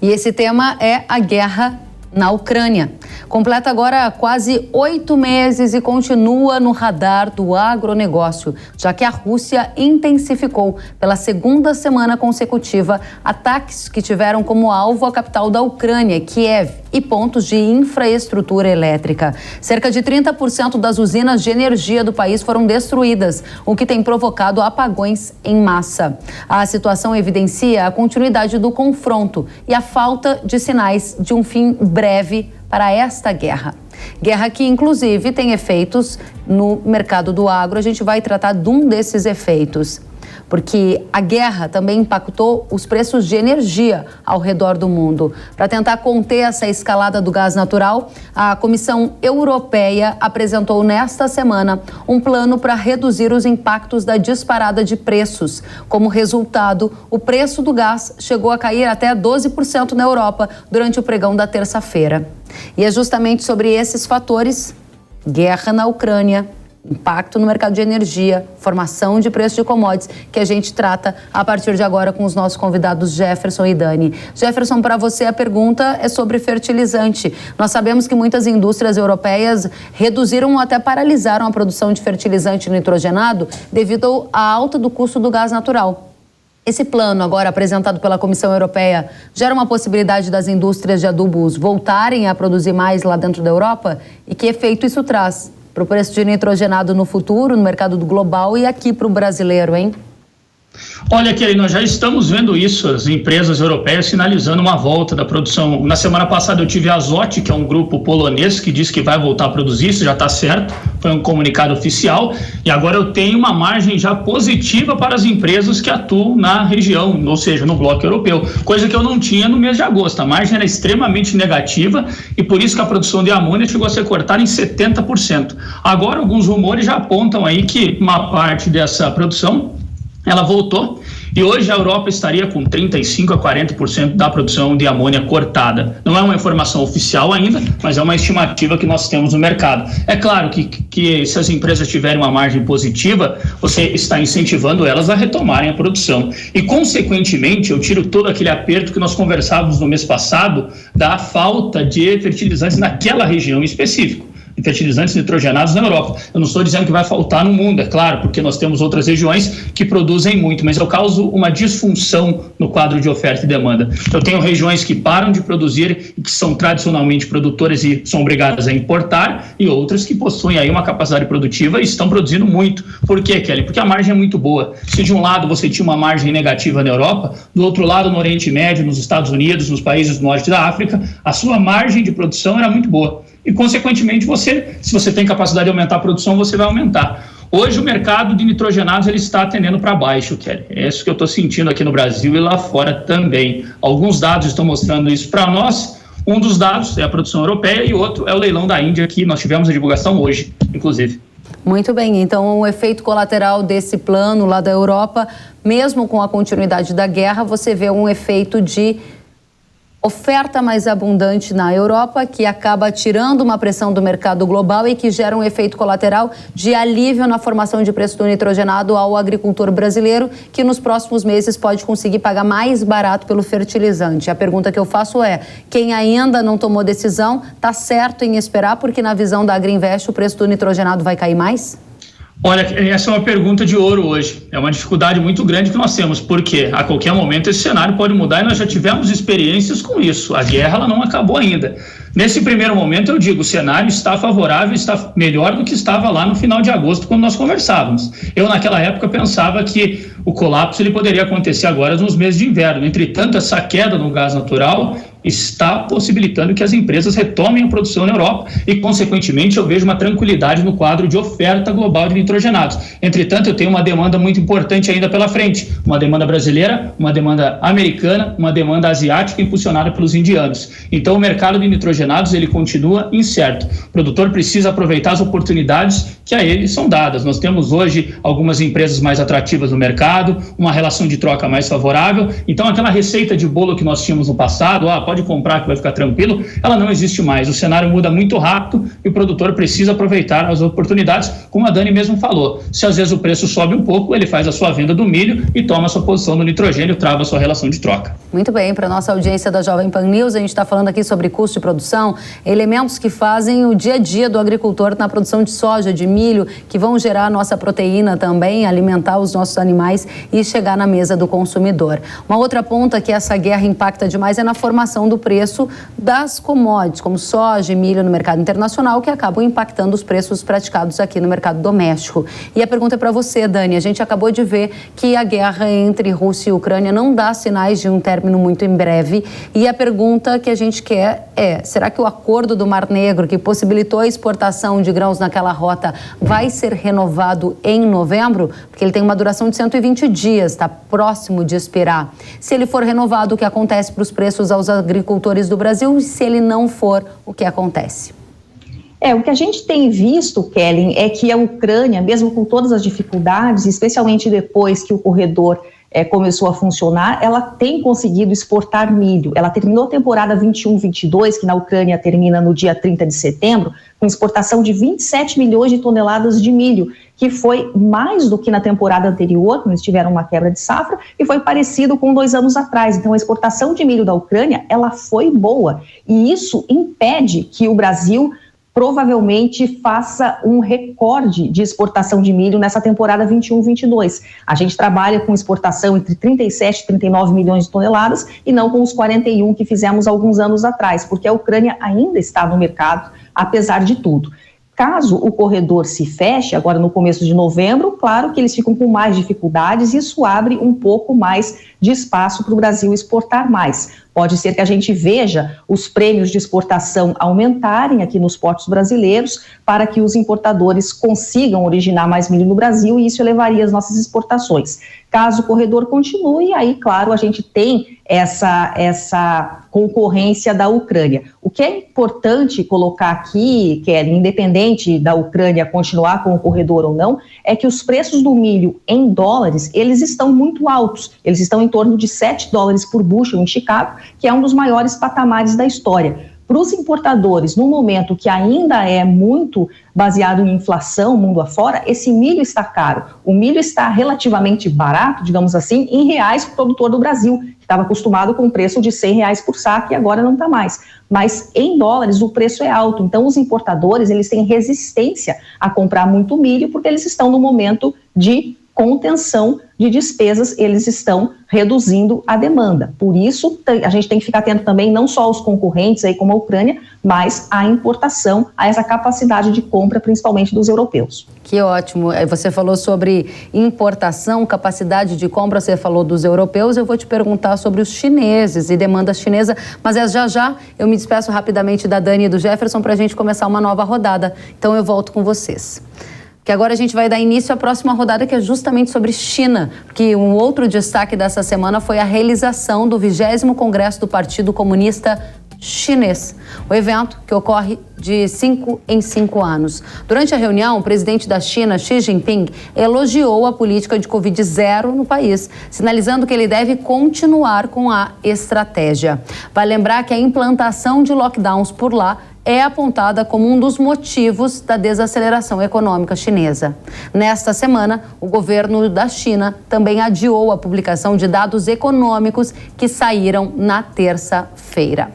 E esse tema é a guerra na Ucrânia. Completa agora quase 8 meses e continua no radar do agronegócio, já que a Rússia intensificou pela segunda semana consecutiva ataques que tiveram como alvo a capital da Ucrânia, Kiev, e pontos de infraestrutura elétrica. Cerca de 30% das usinas de energia do país foram destruídas, o que tem provocado apagões em massa. A situação evidencia a continuidade do confronto e a falta de sinais de um fim breve para esta guerra. Guerra que, inclusive, tem efeitos no mercado do agro. A gente vai tratar de um desses efeitos, porque a guerra também impactou os preços de energia ao redor do mundo. Para tentar conter essa escalada do gás natural, a Comissão Europeia apresentou nesta semana um plano para reduzir os impactos da disparada de preços. Como resultado, o preço do gás chegou a cair até 12% na Europa durante o pregão da terça-feira. E é justamente sobre esses fatores, guerra na Ucrânia, impacto no mercado de energia, formação de preço de commodities, que a gente trata a partir de agora com os nossos convidados Jefferson e Dani. Jefferson, para você a pergunta é sobre fertilizante. Nós sabemos que muitas indústrias europeias reduziram ou até paralisaram a produção de fertilizante nitrogenado devido à alta do custo do gás natural. Esse plano, agora apresentado pela Comissão Europeia, gera uma possibilidade das indústrias de adubos voltarem a produzir mais lá dentro da Europa? E que efeito isso traz para o preço de nitrogenado no futuro, no mercado global e aqui para o brasileiro, hein? Olha, Kelly, nós já estamos vendo isso, as empresas europeias sinalizando uma volta da produção. Na semana passada eu tive a Azoty, que é um grupo polonês que diz que vai voltar a produzir, isso já está certo, foi um comunicado oficial, e agora eu tenho uma margem já positiva para as empresas que atuam na região, ou seja, no bloco europeu, coisa que eu não tinha no mês de agosto. A margem era extremamente negativa e por isso que a produção de amônia chegou a ser cortada em 70%. Agora alguns rumores já apontam aí que uma parte dessa produção ela voltou e hoje a Europa estaria com 35% a 40% da produção de amônia cortada. Não é uma informação oficial ainda, mas é uma estimativa que nós temos no mercado. É claro que se as empresas tiverem uma margem positiva, você está incentivando elas a retomarem a produção. E, consequentemente, eu tiro todo aquele aperto que nós conversávamos no mês passado da falta de fertilizantes naquela região específica. Fertilizantes nitrogenados na Europa. Eu não estou dizendo que vai faltar no mundo, é claro, porque nós temos outras regiões que produzem muito, mas eu causo uma disfunção no quadro de oferta e demanda. Eu tenho regiões que param de produzir e que são tradicionalmente produtoras e são obrigadas a importar, e outras que possuem aí uma capacidade produtiva e estão produzindo muito. Por quê, Kelly? Porque a margem é muito boa. Se de um lado você tinha uma margem negativa na Europa, do outro lado no Oriente Médio, nos Estados Unidos, nos países do norte da África, a sua margem de produção era muito boa. E, consequentemente, se você tem capacidade de aumentar a produção, você vai aumentar. Hoje, o mercado de nitrogenados ele está tendendo para baixo, Kelly. É isso que eu estou sentindo aqui no Brasil e lá fora também. Alguns dados estão mostrando isso para nós. Um dos dados é a produção europeia e outro é o leilão da Índia, que nós tivemos a divulgação hoje, inclusive. Muito bem, então o efeito colateral desse plano lá da Europa, mesmo com a continuidade da guerra, você vê um efeito de oferta mais abundante na Europa, que acaba tirando uma pressão do mercado global e que gera um efeito colateral de alívio na formação de preço do nitrogenado ao agricultor brasileiro, que nos próximos meses pode conseguir pagar mais barato pelo fertilizante. A pergunta que eu faço é, quem ainda não tomou decisão, está certo em esperar, porque na visão da Agriinvest o preço do nitrogenado vai cair mais? Olha, essa é uma pergunta de ouro hoje. É uma dificuldade muito grande que nós temos, porque a qualquer momento esse cenário pode mudar e nós já tivemos experiências com isso. A guerra ela não acabou ainda. Nesse primeiro momento, eu digo, o cenário está favorável, está melhor do que estava lá no final de agosto, quando nós conversávamos. Eu, naquela época, pensava que o colapso ele poderia acontecer agora nos meses de inverno. Entretanto, essa queda no gás natural, está possibilitando que as empresas retomem a produção na Europa e, consequentemente, eu vejo uma tranquilidade no quadro de oferta global de nitrogenados. Entretanto, eu tenho uma demanda muito importante ainda pela frente, uma demanda brasileira, uma demanda americana, uma demanda asiática impulsionada pelos indianos. Então, o mercado de nitrogenados, ele continua incerto. O produtor precisa aproveitar as oportunidades que a ele são dadas. Nós temos hoje algumas empresas mais atrativas no mercado, uma relação de troca mais favorável. Então, aquela receita de bolo que nós tínhamos no passado, pode comprar que vai ficar tranquilo, ela não existe mais. O cenário muda muito rápido e o produtor precisa aproveitar as oportunidades, como a Dani mesmo falou. Se às vezes o preço sobe um pouco, ele faz a sua venda do milho e toma a sua posição no nitrogênio, trava a sua relação de troca. Muito bem, para a nossa audiência da Jovem Pan News, a gente está falando aqui sobre custo de produção, elementos que fazem o dia a dia do agricultor na produção de soja, de milho, que vão gerar a nossa proteína também, alimentar os nossos animais e chegar na mesa do consumidor. Uma outra ponta que essa guerra impacta demais é na formação do preço das commodities, como soja e milho no mercado internacional, que acabam impactando os preços praticados aqui no mercado doméstico. E a pergunta é para você, Dani. A gente acabou de ver que a guerra entre Rússia e Ucrânia não dá sinais de um término muito em breve. E a pergunta que a gente quer é, será que o acordo do Mar Negro, que possibilitou a exportação de grãos naquela rota, vai ser renovado em novembro? Porque ele tem uma duração de 120 dias, está próximo de expirar. Se ele for renovado, o que acontece para os preços aos agricultores do Brasil? E se ele não for, o que acontece? O que a gente tem visto, Kellen, é que a Ucrânia, mesmo com todas as dificuldades, especialmente depois que o corredor começou a funcionar, ela tem conseguido exportar milho. Ela terminou a temporada 21-22, que na Ucrânia termina no dia 30 de setembro, com exportação de 27 milhões de toneladas de milho, que foi mais do que na temporada anterior, quando eles tiveram uma quebra de safra, e foi parecido com 2 anos atrás. Então, a exportação de milho da Ucrânia, ela foi boa. E isso impede que o Brasil provavelmente faça um recorde de exportação de milho nessa temporada 21-22. A gente trabalha com exportação entre 37 e 39 milhões de toneladas e não com os 41 que fizemos alguns anos atrás, porque a Ucrânia ainda está no mercado, apesar de tudo. Caso o corredor se feche, agora no começo de novembro, claro que eles ficam com mais dificuldades e isso abre um pouco mais de espaço para o Brasil exportar mais. Pode ser que a gente veja os prêmios de exportação aumentarem aqui nos portos brasileiros para que os importadores consigam originar mais milho no Brasil e isso elevaria as nossas exportações. Caso o corredor continue, aí, claro, a gente tem essa concorrência da Ucrânia. O que é importante colocar aqui, Kelly, independente da Ucrânia continuar com o corredor ou não, é que os preços do milho em dólares, eles estão muito altos. Eles estão em torno de $7 por bushel em Chicago, que é um dos maiores patamares da história. Para os importadores, no momento que ainda é muito baseado em inflação, mundo afora, esse milho está caro. O milho está relativamente barato, digamos assim, em reais para o produtor do Brasil, que estava acostumado com um preço de R$100 por saco e agora não está mais. Mas em dólares o preço é alto, então os importadores eles têm resistência a comprar muito milho porque eles estão no momento de contenção de despesas, eles estão reduzindo a demanda. Por isso, a gente tem que ficar atento também não só aos concorrentes, aí como a Ucrânia, mas à importação, a essa capacidade de compra, principalmente dos europeus. Que ótimo. Você falou sobre importação, capacidade de compra, você falou dos europeus, eu vou te perguntar sobre os chineses e demanda chinesa, mas já eu me despeço rapidamente da Dani e do Jefferson para a gente começar uma nova rodada. Então eu volto com vocês. Que agora a gente vai dar início à próxima rodada, que é justamente sobre China, porque um outro destaque dessa semana foi a realização do 20º Congresso do Partido Comunista Chinês. O evento, que ocorre de 5 em 5 anos. Durante a reunião, o presidente da China, Xi Jinping, elogiou a política de Covid-0 no país, sinalizando que ele deve continuar com a estratégia. Vale lembrar que a implantação de lockdowns por lá é apontada como um dos motivos da desaceleração econômica chinesa. Nesta semana, o governo da China também adiou a publicação de dados econômicos que saíram na terça-feira.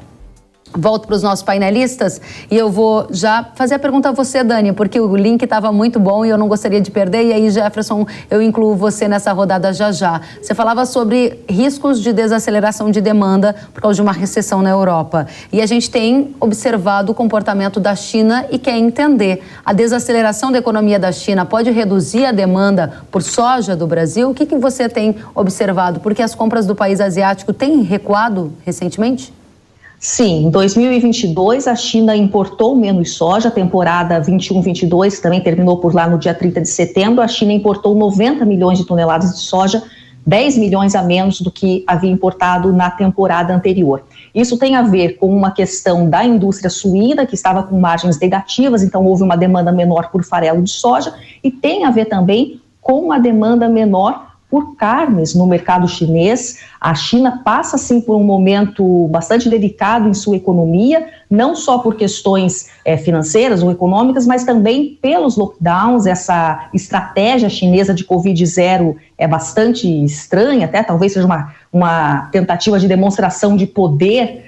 Volto para os nossos painelistas e eu vou já fazer a pergunta a você, Dani, porque o link estava muito bom e eu não gostaria de perder. E aí, Jefferson, eu incluo você nessa rodada já. Você falava sobre riscos de desaceleração de demanda por causa de uma recessão na Europa. E a gente tem observado o comportamento da China e quer entender. A desaceleração da economia da China pode reduzir a demanda por soja do Brasil? O que você tem observado? Porque as compras do país asiático têm recuado recentemente? Sim, em 2022 a China importou menos soja, a temporada 21-22, que também terminou por lá no dia 30 de setembro, a China importou 90 milhões de toneladas de soja, 10 milhões a menos do que havia importado na temporada anterior. Isso tem a ver com uma questão da indústria suína, que estava com margens negativas, então houve uma demanda menor por farelo de soja, e tem a ver também com a demanda menor por carnes no mercado chinês. A China passa, sim, por um momento bastante delicado em sua economia, não só por questões financeiras ou econômicas, mas também pelos lockdowns. Essa estratégia chinesa de Covid-0 é bastante estranha, até talvez seja uma tentativa de demonstração de poder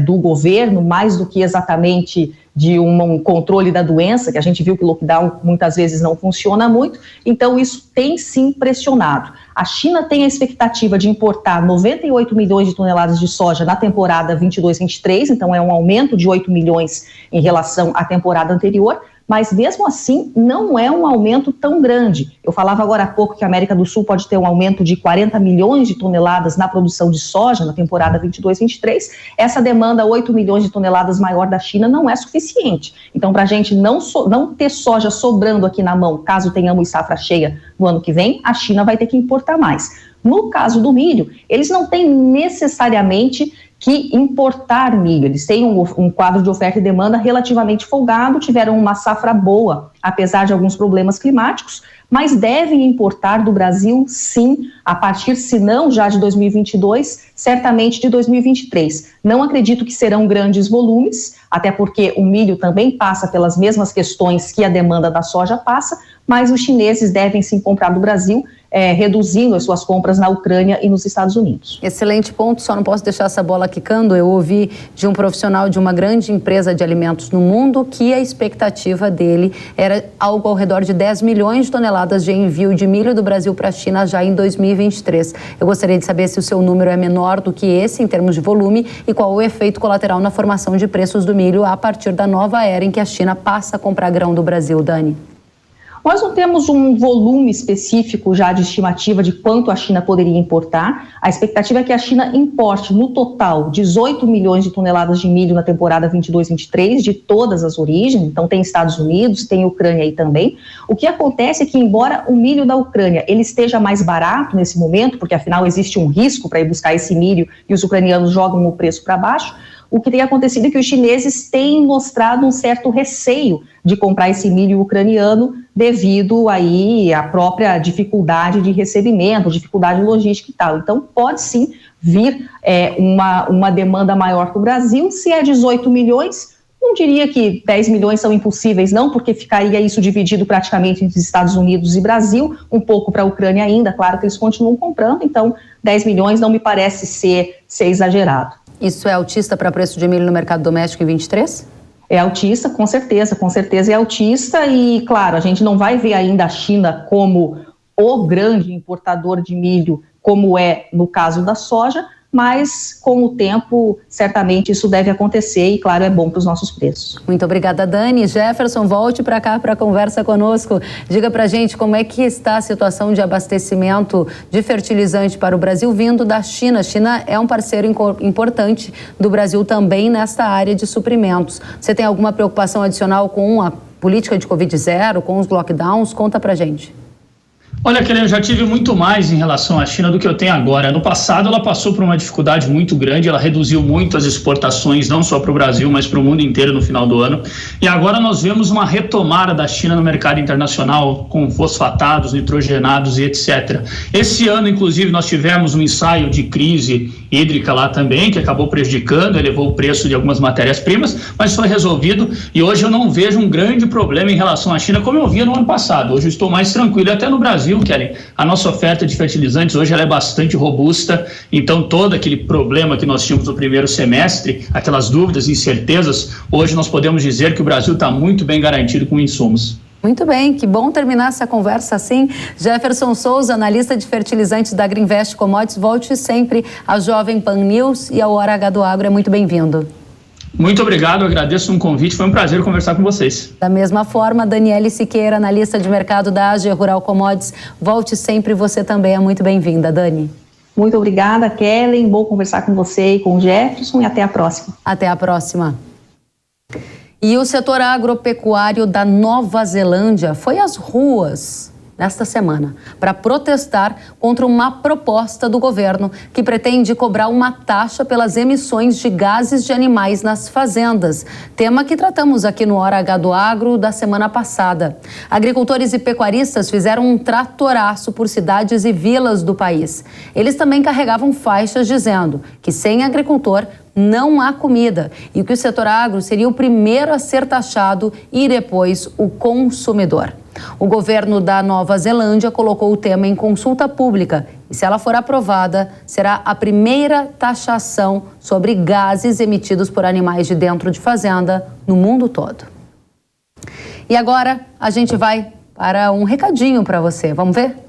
do governo, mais do que exatamente de um controle da doença, que a gente viu que o lockdown muitas vezes não funciona muito. Então isso tem sim pressionado. A China tem a expectativa de importar 98 milhões de toneladas de soja na temporada 22-23, então é um aumento de 8 milhões em relação à temporada anterior, mas mesmo assim não é um aumento tão grande. Eu falava agora há pouco que a América do Sul pode ter um aumento de 40 milhões de toneladas na produção de soja na temporada 22-23, essa demanda 8 milhões de toneladas maior da China não é suficiente. Então, para a gente não ter soja sobrando aqui na mão, caso tenhamos safra cheia no ano que vem, a China vai ter que importar mais. No caso do milho, eles não têm necessariamente que importar milho. Eles têm um quadro de oferta e demanda relativamente folgado, tiveram uma safra boa, apesar de alguns problemas climáticos, mas devem importar do Brasil, sim, a partir, se não já de 2022, certamente de 2023. Não acredito que serão grandes volumes, até porque o milho também passa pelas mesmas questões que a demanda da soja passa, mas os chineses devem sim comprar do Brasil, reduzindo as suas compras na Ucrânia e nos Estados Unidos. Excelente ponto, só não posso deixar essa bola quicando. Eu ouvi de um profissional de uma grande empresa de alimentos no mundo que a expectativa dele era algo ao redor de 10 milhões de toneladas de envio de milho do Brasil para a China já em 2023. Eu gostaria de saber se o seu número é menor do que esse em termos de volume e qual o efeito colateral na formação de preços do milho a partir da nova era em que a China passa a comprar grão do Brasil, Dani. Nós não temos um volume específico já de estimativa de quanto a China poderia importar. A expectativa é que a China importe no total 18 milhões de toneladas de milho na temporada 22-23, de todas as origens. Então tem Estados Unidos, tem Ucrânia aí também. O que acontece é que, embora o milho da Ucrânia ele esteja mais barato nesse momento, porque afinal existe um risco para ir buscar esse milho e os ucranianos jogam o preço para baixo, o que tem acontecido é que os chineses têm mostrado um certo receio de comprar esse milho ucraniano devido aí à própria dificuldade de recebimento, dificuldade logística e tal. Então, pode sim vir uma demanda maior para o Brasil. Se é 18 milhões, não diria que 10 milhões são impossíveis, não, porque ficaria isso dividido praticamente entre Estados Unidos e Brasil, um pouco para a Ucrânia ainda, claro que eles continuam comprando, então 10 milhões não me parece ser exagerado. Isso é altista para preço de milho no mercado doméstico em 23? É altista, com certeza é altista e, claro, a gente não vai ver ainda a China como o grande importador de milho, como é no caso da soja, mas com o tempo, certamente isso deve acontecer e, claro, é bom para os nossos preços. Muito obrigada, Dani. Jefferson, volte para cá para a conversa conosco. Diga para a gente como é que está a situação de abastecimento de fertilizante para o Brasil vindo da China. A China é um parceiro importante do Brasil também nesta área de suprimentos. Você tem alguma preocupação adicional com a política de Covid-0, com os lockdowns? Conta para a gente. Olha, Kelly, eu já tive muito mais em relação à China do que eu tenho agora. No passado, ela passou por uma dificuldade muito grande, ela reduziu muito as exportações, não só para o Brasil, mas para o mundo inteiro no final do ano. E agora nós vemos uma retomada da China no mercado internacional, com fosfatados, nitrogenados e etc. Esse ano, inclusive, nós tivemos um ensaio de crise hídrica lá também, que acabou prejudicando, elevou o preço de algumas matérias-primas, mas foi resolvido e hoje eu não vejo um grande problema em relação à China, como eu via no ano passado. Hoje eu estou mais tranquilo, até no Brasil, Kelly, a nossa oferta de fertilizantes hoje ela é bastante robusta, então todo aquele problema que nós tínhamos no primeiro semestre, aquelas dúvidas, incertezas, hoje nós podemos dizer que o Brasil está muito bem garantido com insumos. Muito bem, que bom terminar essa conversa assim. Jefferson Souza, analista de fertilizantes da Agrinvest Commodities, volte sempre à Jovem Pan News e ao Hora H do Agro, é muito bem-vindo. Muito obrigado, agradeço um convite, foi um prazer conversar com vocês. Da mesma forma, Daniele Siqueira, analista de mercado da AG Rural Commodities, volte sempre, você também é muito bem-vinda, Dani. Muito obrigada, Kellen. Bom conversar com você e com o Jefferson e até a próxima. Até a próxima. E o setor agropecuário da Nova Zelândia foi às ruas nesta semana para protestar contra uma proposta do governo que pretende cobrar uma taxa pelas emissões de gases de animais nas fazendas, tema que tratamos aqui no Hora H do Agro da semana passada. Agricultores e pecuaristas fizeram um tratoraço por cidades e vilas do país. Eles também carregavam faixas dizendo que sem agricultor não há comida e que o setor agro seria o primeiro a ser taxado e depois o consumidor. O governo da Nova Zelândia colocou o tema em consulta pública e, se ela for aprovada, será a primeira taxação sobre gases emitidos por animais de dentro de fazenda no mundo todo. E agora a gente vai para um recadinho para você. Vamos ver?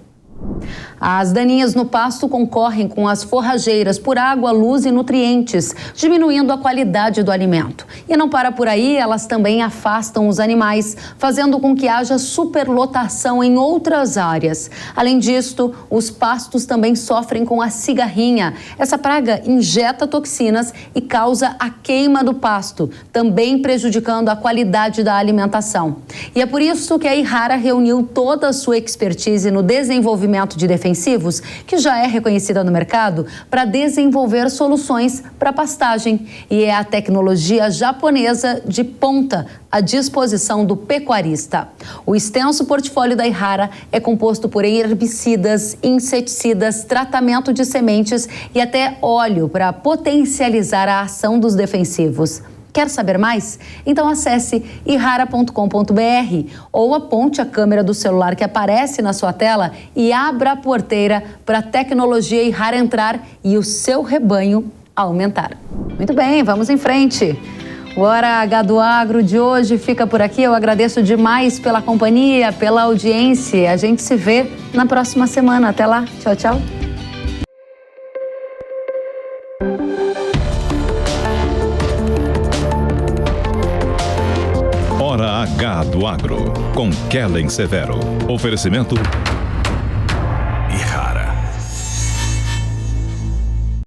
As daninhas no pasto concorrem com as forrageiras por água, luz e nutrientes, diminuindo a qualidade do alimento. E não para por aí, elas também afastam os animais, fazendo com que haja superlotação em outras áreas. Além disto, os pastos também sofrem com a cigarrinha. Essa praga injeta toxinas e causa a queima do pasto, também prejudicando a qualidade da alimentação. E é por isso que a Yara reuniu toda a sua expertise no desenvolvimento de defensivos, que já é reconhecida no mercado, para desenvolver soluções para pastagem. E é a tecnologia japonesa de ponta à disposição do pecuarista. O extenso portfólio da Yara é composto por herbicidas, inseticidas, tratamento de sementes e até óleo para potencializar a ação dos defensivos. Quer saber mais? Então acesse yara.com.br ou aponte a câmera do celular que aparece na sua tela e abra a porteira para a tecnologia Yara entrar e o seu rebanho aumentar. Muito bem, vamos em frente. O Hora H do Agro de hoje fica por aqui. Eu agradeço demais pela companhia, pela audiência. A gente se vê na próxima semana. Até lá. Tchau, tchau. Hora H do Agro, com Kellen Severo. Oferecimento